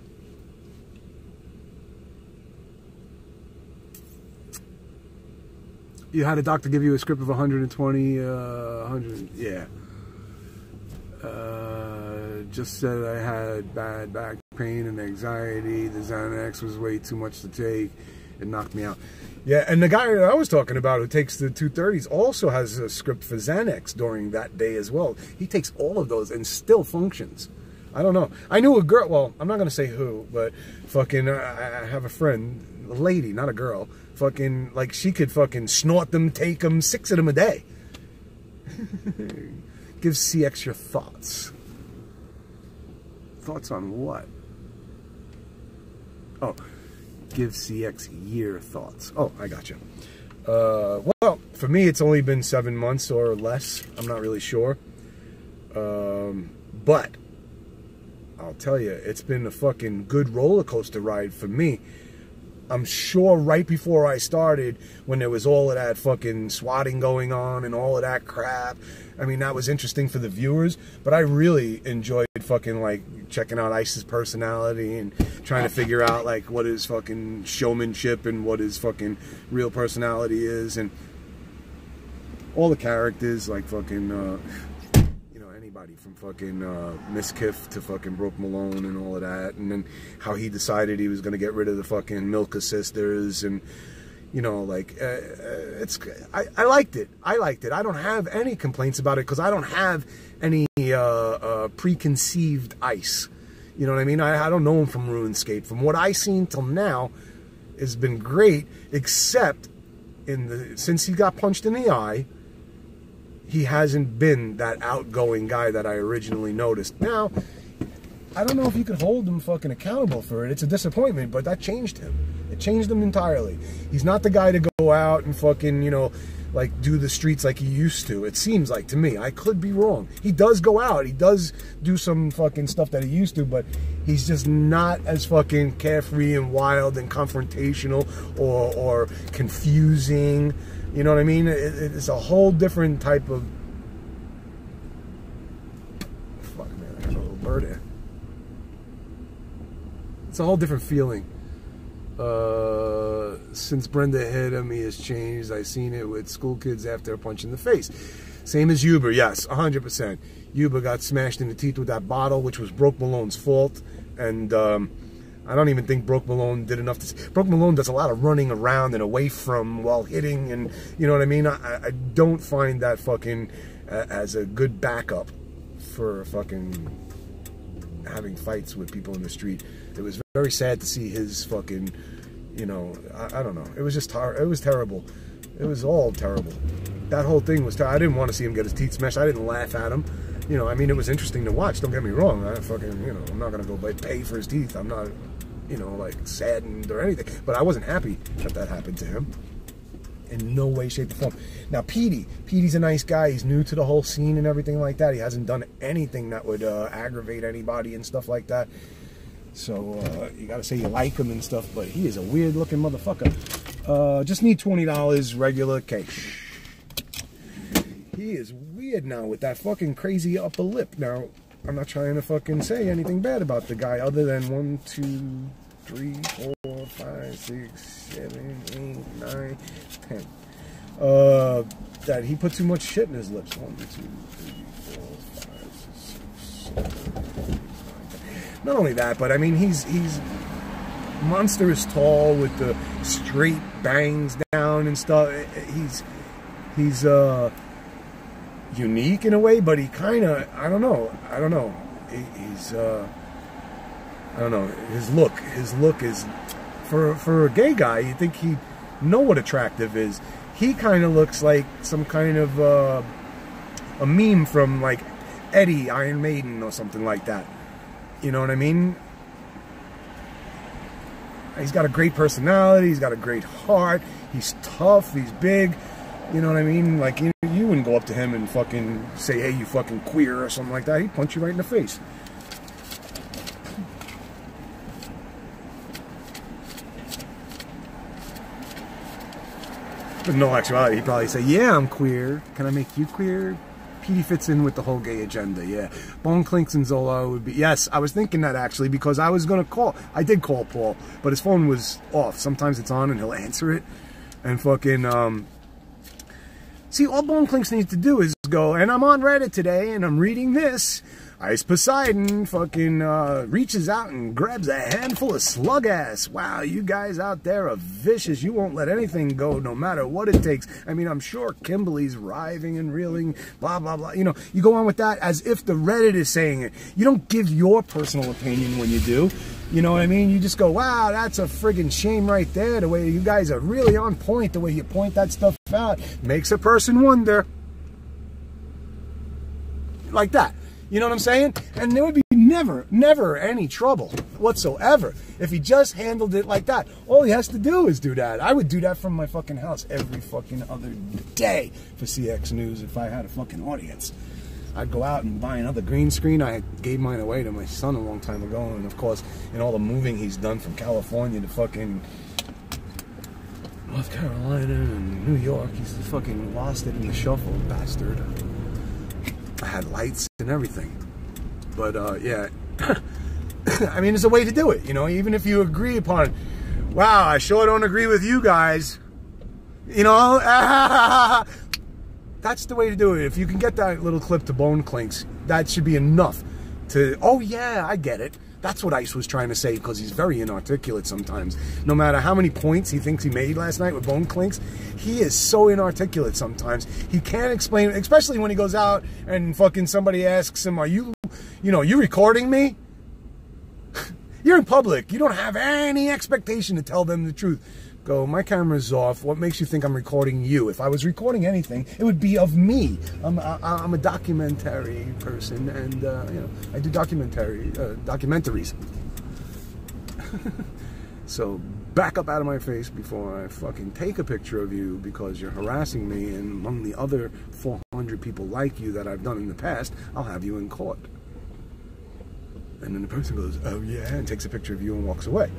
You had a doctor give you a script of 120, 100, yeah. Just said I had bad back pain and anxiety. The Xanax was way too much to take. It knocked me out. Yeah, and the guy that I was talking about who takes the 230s also has a script for Xanax during that day as well. He takes all of those and still functions. I don't know. I knew a girl, well, I'm not going to say who, but fucking, I have a friend, a lady, not a girl, fucking, like, she could fucking snort them, take them, 6 of them a day. Give CX your thoughts. Thoughts on what? Oh, give CX your thoughts. Oh, I got you. Well, for me, it's only been 7 months or less. I'm not really sure. But I'll tell you, it's been a fucking good roller coaster ride for me. I'm sure right before I started, when there was all of that fucking swatting going on and all of that crap, I mean, that was interesting for the viewers, but I really enjoyed fucking, like, checking out Ice's personality and trying to figure out, like, what his fucking showmanship and what his fucking real personality is, and all the characters, like, fucking, you know, anybody from fucking Miss Kiff to fucking Brooke Malone and all of that, and then how he decided he was going to get rid of the fucking Milka sisters, and you know, like I liked it. I don't have any complaints about it because I don't have any preconceived ice. You know what I mean? I don't know him from RuneScape. From what I've seen till now, has been great, except since he got punched in the eye, he hasn't been that outgoing guy that I originally noticed. Now, I don't know if you could hold him fucking accountable for it. It's a disappointment, but that changed him. It changed him entirely. He's not the guy to go out and fucking, you know, like do the streets like he used to. It seems like to me. I could be wrong. He does go out. He does do some fucking stuff that he used to, but he's just not as fucking carefree and wild and confrontational or confusing. You know what I mean? It's a whole different type of... Fuck, man, I got a little bird here. It's a whole different feeling. Since Brenda hit him, he has changed. I've seen it with school kids after a punch in the face. Same as Uber, yes, 100%. Uber got smashed in the teeth with that bottle, which was Brooke Malone's fault. And I don't even think Brooke Malone did enough to... Brooke Malone does a lot of running around and away from while hitting, and you know what I mean? I don't find that fucking as a good backup for fucking having fights with people in the street. It was very sad to see his fucking, you know, I don't know. It was just, it was terrible. It was all terrible. That whole thing was terrible. I didn't want to see him get his teeth smashed. I didn't laugh at him. You know, I mean, it was interesting to watch. Don't get me wrong. I fucking, you know, I'm not going to go pay for his teeth. I'm not, you know, like saddened or anything. But I wasn't happy that that happened to him. In no way, shape, or form. Now, Petey's a nice guy. He's new to the whole scene and everything like that. He hasn't done anything that would aggravate anybody and stuff like that. So, you gotta say you like him and stuff, but he is a weird-looking motherfucker. Just need $20 regular cash. He is weird now with that fucking crazy upper lip. Now, I'm not trying to fucking say anything bad about the guy other than 1, 2, 3, 4, 5, 6, 7, 8, 9, 10. That he put too much shit in his lips. 1, 2, 3, 4, 5, 6, 7, 8, 9, 10. Not only that, but I mean he's monstrous tall with the straight bangs down and stuff. He's unique in a way, but he kind of I don't know. He's I don't know, his look is, for a gay guy, you think he'd know what attractive is. He kind of looks like some kind of a meme from like Eddie, Iron Maiden or something like that. You know what I mean? He's got a great personality, he's got a great heart, he's tough, he's big. You know what I mean? Like, you wouldn't go up to him and fucking say, hey, you fucking queer or something like that. He'd punch you right in the face. But in all actuality, he'd probably say, yeah, I'm queer. Can I make you queer? Petey fits in with the whole gay agenda, yeah. Bone Clinks and Zolar would be... Yes, I was thinking that, actually, because I was going to call... I did call Paul, but his phone was off. Sometimes it's on and he'll answer it. And fucking... See, all Bone Clinks needs to do is go, and I'm on Reddit today, and I'm reading this. Ice Poseidon fucking reaches out and grabs a handful of slug ass. Wow, you guys out there are vicious. You won't let anything go, no matter what it takes. I mean, I'm sure Kimberly's writhing and reeling, blah, blah, blah. You know, you go on with that as if the Reddit is saying it. You don't give your personal opinion when you do. You know what I mean? You just go, wow, that's a friggin' shame right there. The way you guys are really on point, the way you point that stuff out, makes a person wonder. Like that. You know what I'm saying? And there would be never any trouble whatsoever if he just handled it like that. All he has to do is do that. I would do that from my fucking house every fucking other day for CX News if I had a fucking audience. I'd go out and buy another green screen. I gave mine away to my son a long time ago. And of course, in all the moving he's done from California to fucking North Carolina and New York, he's fucking lost it in the shuffle, bastard. I had lights and everything. But, yeah. I mean, it's a way to do it, you know, even if you agree upon, wow, I sure don't agree with you guys. You know, That's the way to do it. If you can get that little clip to Bone Clinks, that should be enough to, oh yeah, I get it. That's what Ice was trying to say, because he's very inarticulate sometimes. No matter how many points he thinks he made last night with Bone Clinks, he is so inarticulate sometimes. He can't explain, especially when he goes out and fucking somebody asks him, are you recording me? You're in public. You don't have any expectation to tell them the truth. Go, my camera's off. What makes you think I'm recording you? If I was recording anything, it would be of me. I'm a documentary person, and you know, I do documentaries. So back up out of my face before I fucking take a picture of you, because you're harassing me, and among the other 400 people like you that I've done in the past, I'll have you in court. And then the person goes, oh yeah, and takes a picture of you and walks away.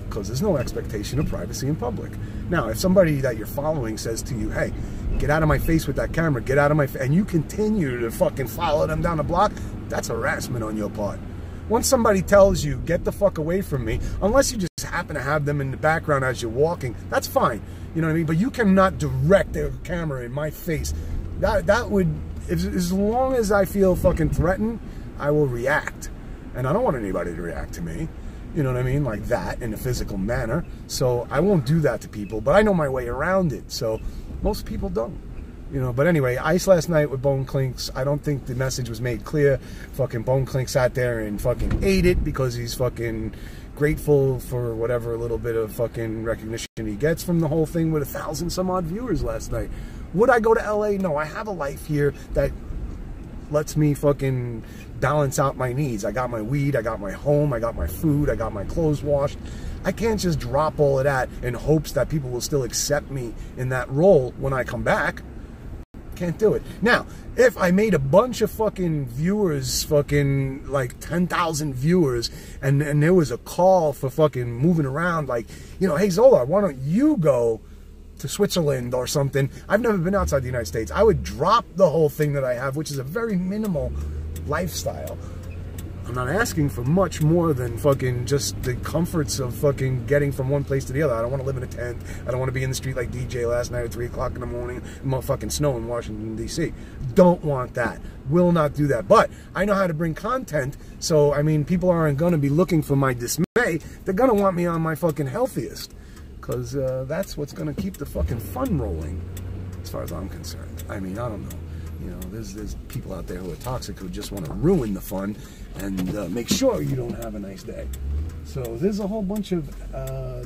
Because there's no expectation of privacy in public. Now, if somebody that you're following says to you, hey, get out of my face with that camera, get out of my face, and you continue to fucking follow them down the block, that's harassment on your part. Once somebody tells you, get the fuck away from me, unless you just happen to have them in the background as you're walking, that's fine. You know what I mean? But you cannot direct their camera in my face. That would, as long as I feel fucking threatened, I will react. And I don't want anybody to react to me. You know what I mean? Like that, in a physical manner. So I won't do that to people, but I know my way around it. So most people don't. You know, but anyway, Ice last night with Bone Clinks, I don't think the message was made clear. Fucking Bone Clinks sat there and fucking ate it because he's fucking grateful for whatever little bit of fucking recognition he gets from the whole thing with 1,000 some odd viewers last night. Would I go to LA? No, I have a life here that lets me fucking balance out my needs. I got my weed, I got my home, I got my food, I got my clothes washed. I can't just drop all of that in hopes that people will still accept me in that role when I come back. Can't do it. Now, if I made a bunch of fucking viewers, fucking like 10,000 viewers, and there was a call for fucking moving around, like, you know, hey Zolar, why don't you go to Switzerland or something? I've never been outside the United States. I would drop the whole thing that I have, which is a very minimal lifestyle. I'm not asking for much more than fucking just the comforts of fucking getting from one place to the other. I don't want to live in a tent. I don't want to be in the street like DJ last night at 3 o'clock in the morning. Motherfucking snow in Washington, D.C. Don't want that. Will not do that. But I know how to bring content, so, I mean, people aren't going to be looking for my dismay. They're going to want me on my fucking healthiest. Because that's what's going to keep the fucking fun rolling, as far as I'm concerned. I mean, I don't know. You know, there's people out there who are toxic who just want to ruin the fun and make sure you don't have a nice day. So there's a whole bunch of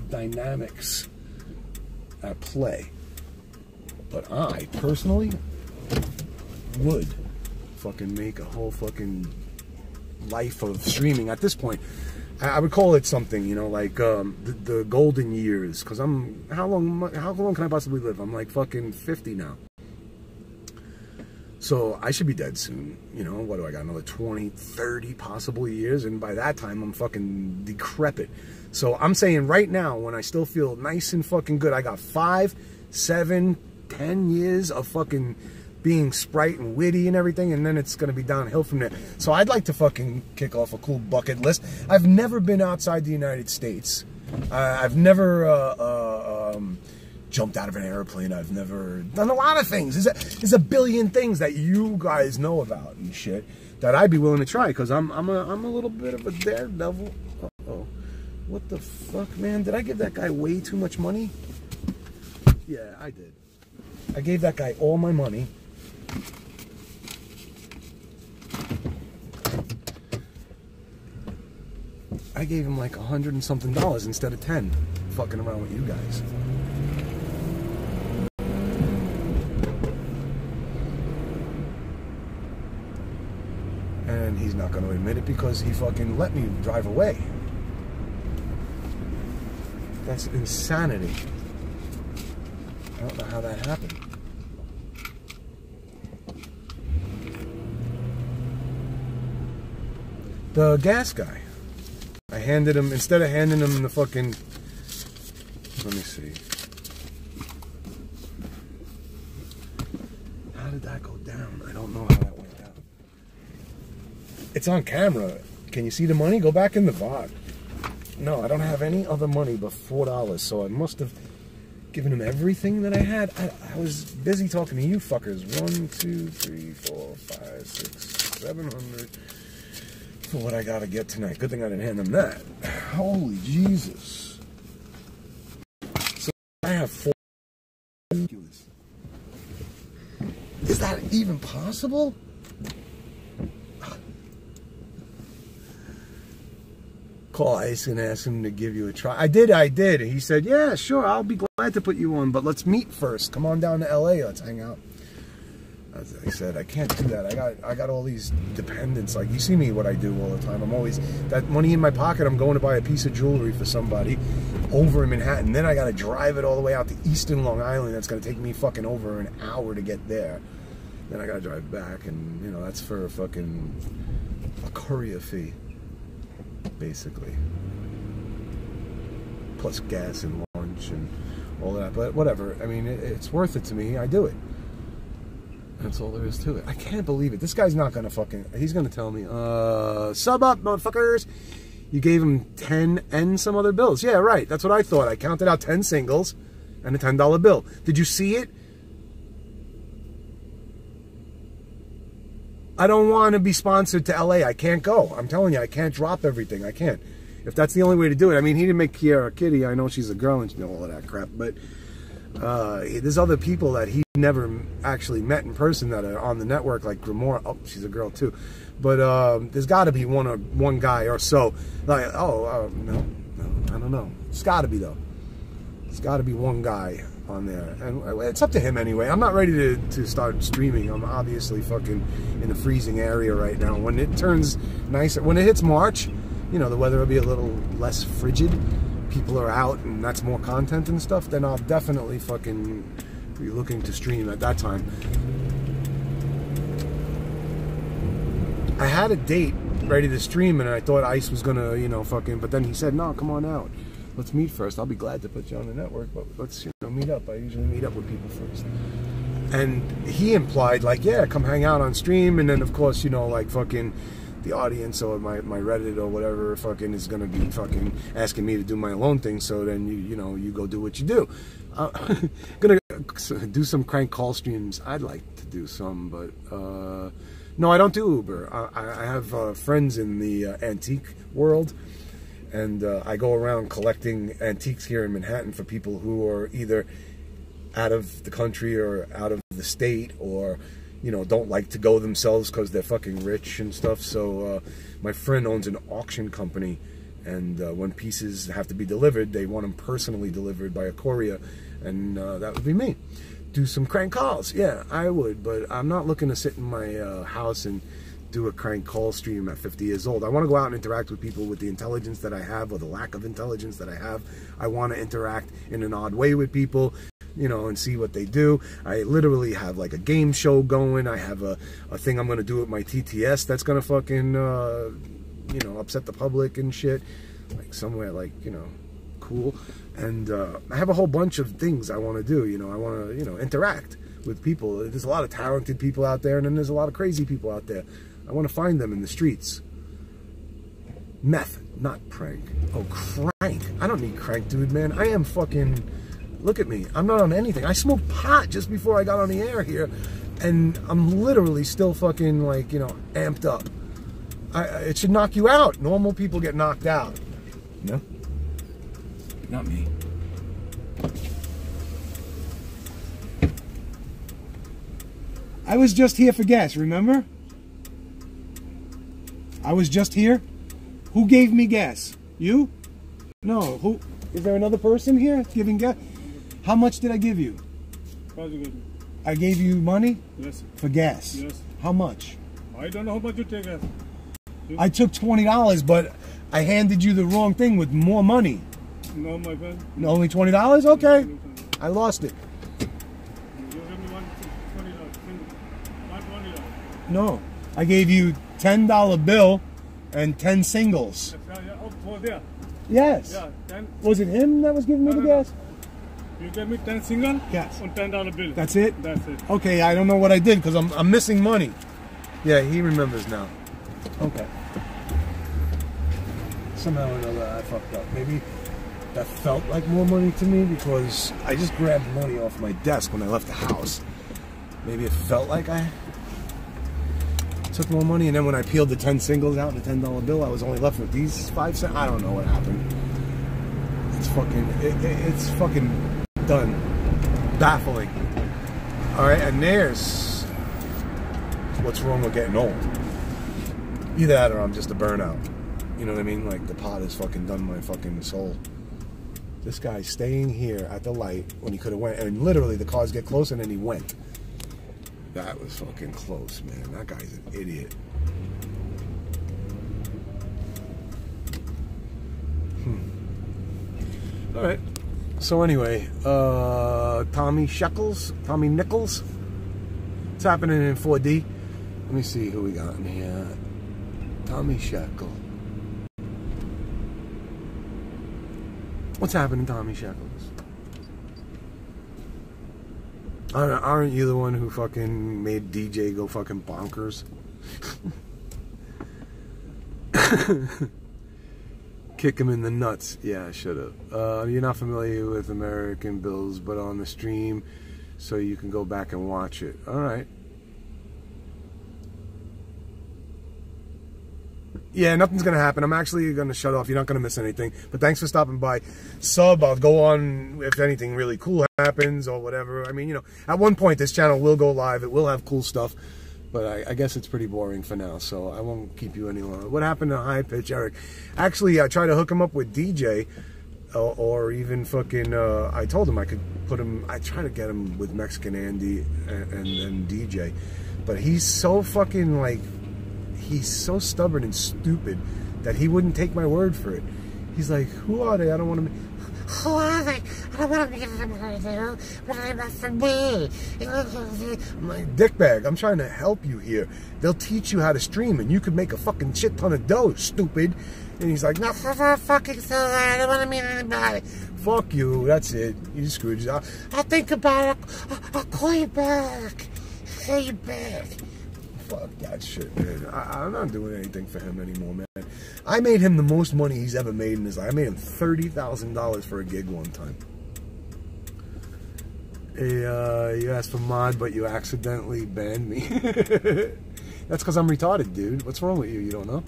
dynamics at play. But I, personally, would fucking make a whole fucking life of streaming at this point. I would call it something, you know, like the golden years. Because how long can I possibly live? I'm like fucking 50 now. So I should be dead soon. You know, what do I got? Another 20, 30 possible years. And by that time, I'm fucking decrepit. So I'm saying right now, when I still feel nice and fucking good, I got 5, 7, 10 years of fucking being sprite and witty and everything. And then it's going to be downhill from there. So I'd like to fucking kick off a cool bucket list. I've never been outside the United States. I've never jumped out of an airplane. I've never done a lot of things. There's a billion things that you guys know about and shit that I'd be willing to try, because I'm a little bit of a daredevil. Uh-oh. What the fuck, man? Did I give that guy way too much money? Yeah, I did. I gave that guy all my money. I gave him like $100 and something instead of 10. Fucking around with you guys. And he's not going to admit it because he fucking let me drive away. That's insanity. I don't know how that happened. The gas guy. I handed him, instead of handing him the fucking, let me see. How did that go down? I don't know how that went down. It's on camera. Can you see the money? Go back in the VOD. No, I don't have any other money but $4, so I must have giving him everything that I had. I was busy talking to you fuckers. 1, 2, 3, 4, 5, 6, 700 for what I gotta get tonight. Good thing I didn't hand them that. Holy Jesus. So I have 4. Is that even possible? Call Ice and ask him to give you a try. I did. He said, yeah, sure, I'll be glad to put you on, but let's meet first. Come on down to LA, let's hang out. As I said, I can't do that. I got all these dependents. Like, you see me, what I do all the time. I'm always, that money in my pocket, I'm going to buy a piece of jewelry for somebody over in Manhattan. Then I got to drive it all the way out to Eastern Long Island. That's going to take me fucking over an hour to get there. Then I got to drive back, and, you know, that's for a courier fee, basically. Plus gas and lunch and all that. But whatever. I mean, it's worth it to me. I do it. That's all there is to it. I can't believe it. This guy's not going to fucking... He's going to tell me, sub up, motherfuckers. You gave him 10 and some other bills. Yeah, right. That's what I thought. I counted out 10 singles and a $10 bill. Did you see it? I don't want to be sponsored to LA. I can't go. I'm telling you, I can't drop everything. I can't. If that's the only way to do it. I mean, he didn't make Kiara Kitty. I know she's a girl and all of that crap. But there's other people that he never actually met in person that are on the network, like Grimoire. Oh, she's a girl too. But there's got to be one guy or so. Like, no, I don't know. It's got to be, though. It's got to be one guy on there, and it's up to him anyway. I'm not ready to start streaming. I'm obviously fucking in the freezing area right now. When it turns nicer, when it hits March, you know, the weather will be a little less frigid. People are out, and that's more content and stuff. Then I'll definitely fucking be looking to stream at that time. I had a date ready to stream, and I thought Ice was gonna, you know, fucking. But then he said, "No, come on out. Let's meet first. I'll be glad to put you on the network, but let's, you know, meet up. I usually meet up with people first." And he implied, like, yeah, come hang out on stream. And then, of course, you know, like, fucking the audience or my Reddit or whatever fucking is going to be fucking asking me to do my own thing. So then, you know, you go do what you do. Going to do some crank call streams. I'd like to do some, but no, I don't do Uber. I have friends in the antique world. And I go around collecting antiques here in Manhattan for people who are either out of the country or out of the state, or, you know, don't like to go themselves because they're fucking rich and stuff. So my friend owns an auction company, and when pieces have to be delivered, they want them personally delivered by a courier, and that would be me. Do some crank calls. Yeah, I would, but I'm not looking to sit in my house and do a crank call stream at 50 years old. I want to go out and interact with people with the intelligence that I have, or the lack of intelligence that I have. I want to interact in an odd way with people, you know, and see what they do. I literally have like a game show going. I have a thing I'm going to do with my TTS that's going to fucking, you know, upset the public and shit. Like somewhere like, you know, cool. And I have a whole bunch of things I want to do. You know, I want to, you know, interact with people. There's a lot of talented people out there, and then there's a lot of crazy people out there. I want to find them in the streets. Meth, not prank. Oh, crank. I don't need crank, dude, man. I am fucking... Look at me. I'm not on anything. I smoked pot just before I got on the air here, and I'm literally still fucking, like, you know, amped up. It should knock you out. Normal people get knocked out. No? Not me. I was just here for gas, remember? I was just here. Who gave me gas? You? No. Who? Is there another person here giving gas? How much did I give you? I gave you money?
Yes.
For gas?
Yes.
How much?
I don't know how much you take gas.
I took $20, but I handed you the wrong thing with more money.
No, my friend.
Only $20? Okay. I lost it.
You give me $20.
No. I gave you $10 bill and 10 singles.
Oh, there.
Yes.
Yeah, 10.
Was it him that was giving me the gas?
You gave me 10 single?
Yes.
And $10 bill.
That's it?
That's it.
Okay, I don't know what I did because I'm missing money. Yeah, he remembers now. Okay. Somehow or another I fucked up. Maybe that felt like more money to me because I just grabbed money off my desk when I left the house. Maybe it felt like I took more money, and then when I peeled the 10 singles out in a $10 bill, I was only left with these 5 cents. I don't know what happened. It's fucking done. Baffling. Alright, and there's what's wrong with getting old. Either that or I'm just a burnout. You know what I mean? Like, the pot has fucking done my fucking soul. This guy's staying here at the light when he could have went, and literally the cars get close and then he went. That was fucking close, man. That guy's an idiot. Alright. So anyway, Tommy Nichols. It's happening in 4D. Let me see who we got in here. Tommy Shekel. What's happening, Tommy Shekels? Aren't you the one who fucking made DJ go fucking bonkers? Kick him in the nuts. Yeah, I should have. You're not familiar with American Bills, but on the stream, so you can go back and watch it. All right. Yeah, nothing's going to happen. I'm actually going to shut off. You're not going to miss anything. But thanks for stopping by. Sub, I'll go on if anything really cool happens or whatever. I mean, you know, at one point this channel will go live. It will have cool stuff. But I guess it's pretty boring for now, so I won't keep you any longer. What happened to High Pitch Eric? Actually, I tried to hook him up with DJ, or even fucking, I told him I could put him, I tried to get him with Mexican Andy and DJ. But he's so fucking, like, he's so stubborn and stupid that he wouldn't take my word for it. He's like, who are they? I don't want to...
Who are they? I don't want to give them what I meant for me.
I'm like, dickbag, I'm trying to help you here. They'll teach you how to stream and you could make a fucking shit ton of dough, stupid. And he's like, no,
fucking Zolar, I don't want to meet anybody.
Fuck you, that's it. You screwed yourself.
I'll think about it. I'll call you back. Call you back.
Fuck that shit, man. I'm not doing anything for him anymore, man. I made him the most money he's ever made in his life. I made him $30,000 for a gig one time. You asked for mod, but you accidentally banned me. That's because I'm retarded, dude. What's wrong with you? You don't know?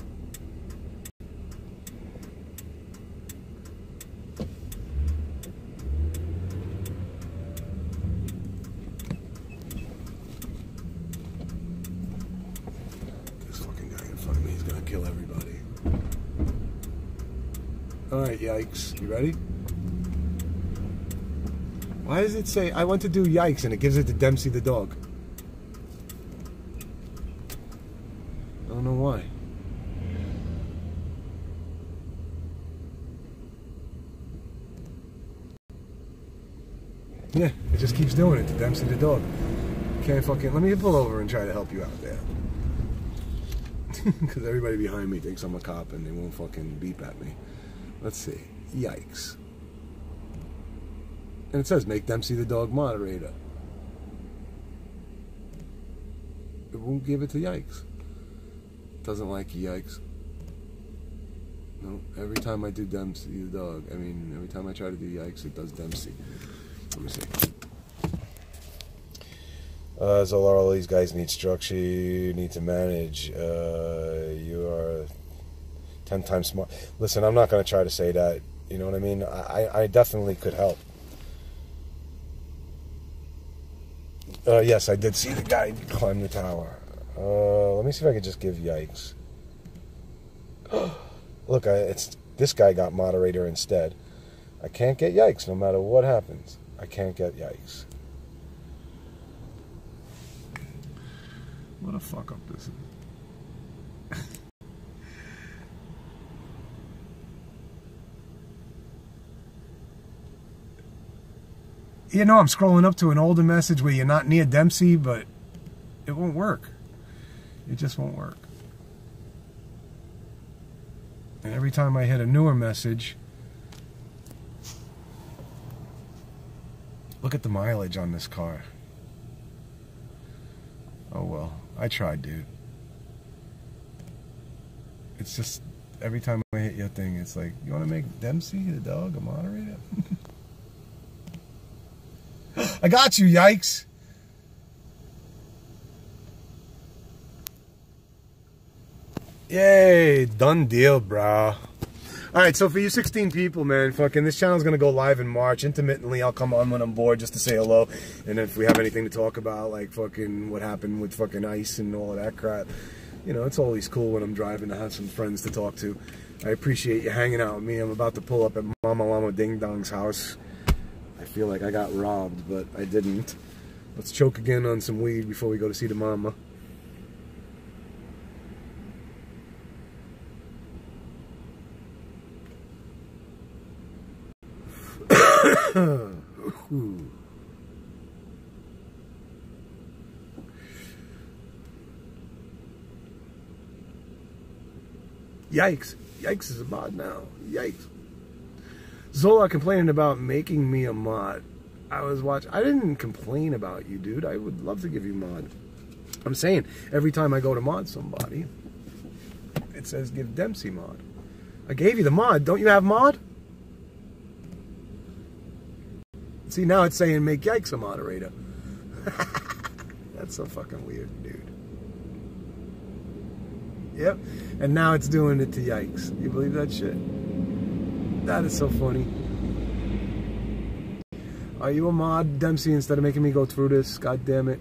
Kill everybody. Alright, yikes. You ready? Why does it say I want to do yikes and it gives it to Dempsey the dog? I don't know why. Yeah, it just keeps doing it to Dempsey the dog. Can't fucking... Let me pull over and try to help you out there. Because everybody behind me thinks I'm a cop and they won't fucking beep at me. Let's see. Yikes. And it says make Dempsey the dog moderator. It won't give it to yikes. It doesn't like yikes. No, every time I do Dempsey the dog, every time I try to do yikes, it does Dempsey. Let me see. Zolar, all these guys need structure, you need to manage, you are 10 times smart. Listen, I'm not going to try to say that, you know what I mean? I definitely could help. Yes, I did see the guy climb the tower. Let me see if I could just give yikes. Look, this guy got moderator instead. I can't get yikes no matter what happens. I can't get yikes. What a fuck up this is. You know, I'm scrolling up to an older message where you're not near Dempsey, but it won't work. It just won't work. And every time I hit a newer message, look at the mileage on this car. Oh well, I tried, dude. It's just every time I hit hit your thing. It's like, you want to make Dempsey the dog a moderator? I got you, yikes. Yay, done deal, brah. Alright, so for you 16 people, man, fucking this channel's gonna go live in March. Intermittently, I'll come on when I'm bored just to say hello. And if we have anything to talk about, like fucking what happened with fucking ice and all of that crap, you know, it's always cool when I'm driving to have some friends to talk to. I appreciate you hanging out with me. I'm about to pull up at Mama Llama Ding Dong's house. I feel like I got robbed, but I didn't. Let's choke again on some weed before we go to see the mama. Yikes. Yikes is a mod now. Yikes. Zolar complaining about making me a mod. I didn't complain about you, dude. I would love to give you mod. I'm saying, every time I go to mod somebody, it says give Dempsey mod. I gave you the mod. Don't you have mod? See, now it's saying make Yikes a moderator. That's so fucking weird, dude. Yep. And now it's doing it to Yikes. You believe that shit? That is so funny. Are you a mod, Dempsey, instead of making me go through this? God damn it.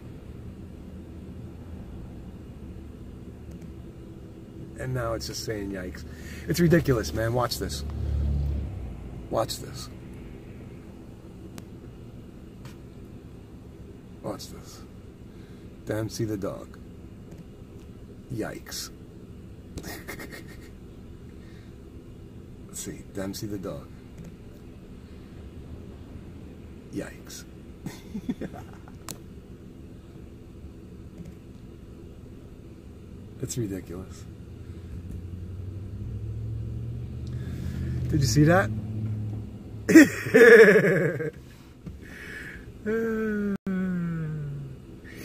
And now it's just saying Yikes. It's ridiculous, man. Watch this. Watch this. Watch this. Dempsey the dog. Yikes. Let's see. Dempsey the dog. Yikes. It's ridiculous. Did you see that?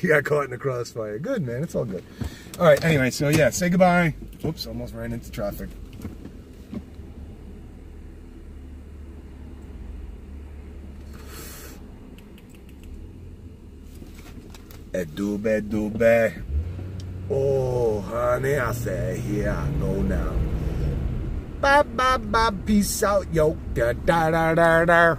He got caught in the crossfire. Good, man. It's all good. All right. Anyway, so yeah, say goodbye. Oops, almost ran into traffic. Dube, dube. Oh, honey, I say, here I go now. Bye, bye, bye. Peace out, yo. Da, da, da, da, da.